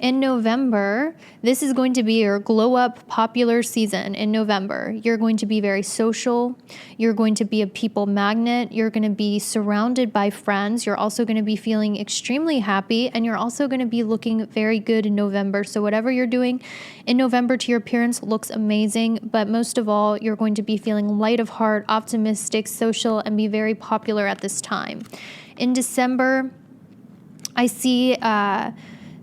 In November, this is going to be your glow up popular season. In November, you're going to be very social. You're going to be a people magnet. You're going to be surrounded by friends. You're also going to be feeling extremely happy, and you're also going to be looking very good in November. So whatever you're doing in November to your appearance looks amazing, but most of all, you're going to be feeling light of heart, optimistic, social, and be very popular at this time. In December, I see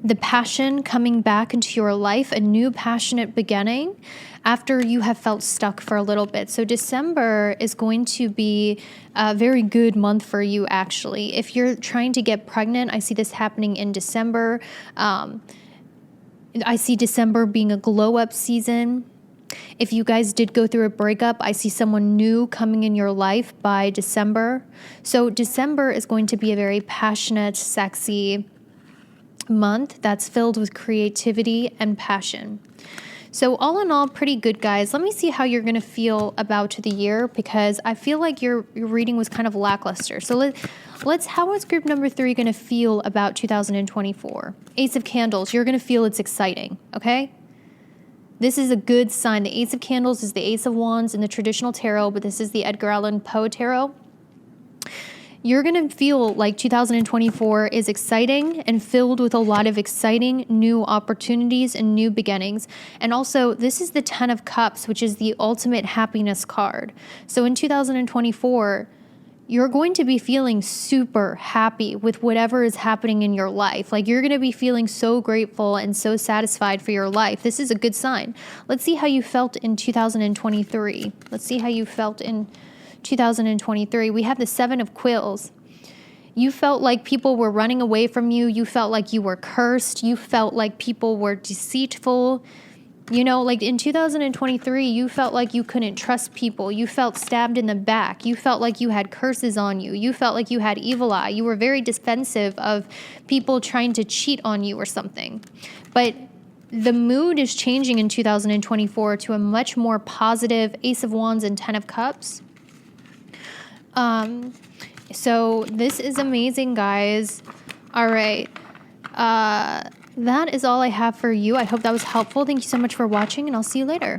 the passion coming back into your life, a new passionate beginning. after you have felt stuck for a little bit. So December is going to be a very good month for you, actually. If you're trying to get pregnant, I see this happening in December. I see December being a glow-up season. If you guys did go through a breakup, I see someone new coming in your life by December. So December is going to be a very passionate, sexy month that's filled with creativity and passion. So all in all, pretty good, guys. Let me see how you're going to feel about the year, because I feel like your reading was kind of lackluster. So how is group number 3 going to feel about 2024? Ace of Candles, you're going to feel it's exciting, okay? This is a good sign. The Ace of Candles is the Ace of Wands in the traditional tarot, but this is the Edgar Allan Poe tarot. You're going to feel like 2024 is exciting and filled with a lot of exciting new opportunities and new beginnings. And also, this is the 10 of Cups, which is the ultimate happiness card. So in 2024, you're going to be feeling super happy with whatever is happening in your life. Like, you're going to be feeling so grateful and so satisfied for your life. This is a good sign. Let's see how you felt in 2023. Let's see how you felt in 2023. We have the 7 of Quills. You felt like people were running away from you. You felt like you were cursed. You felt like people were deceitful. You know, like in 2023, you felt like you couldn't trust people. You felt stabbed in the back. You felt like you had curses on you. You felt like you had evil eye. You were very defensive of people trying to cheat on you or something. But the mood is changing in 2024 to a much more positive Ace of Wands and 10 of Cups. So this is amazing, guys. All right. That is all I have for you. I hope that was helpful. Thank you so much for watching, and I'll see you later.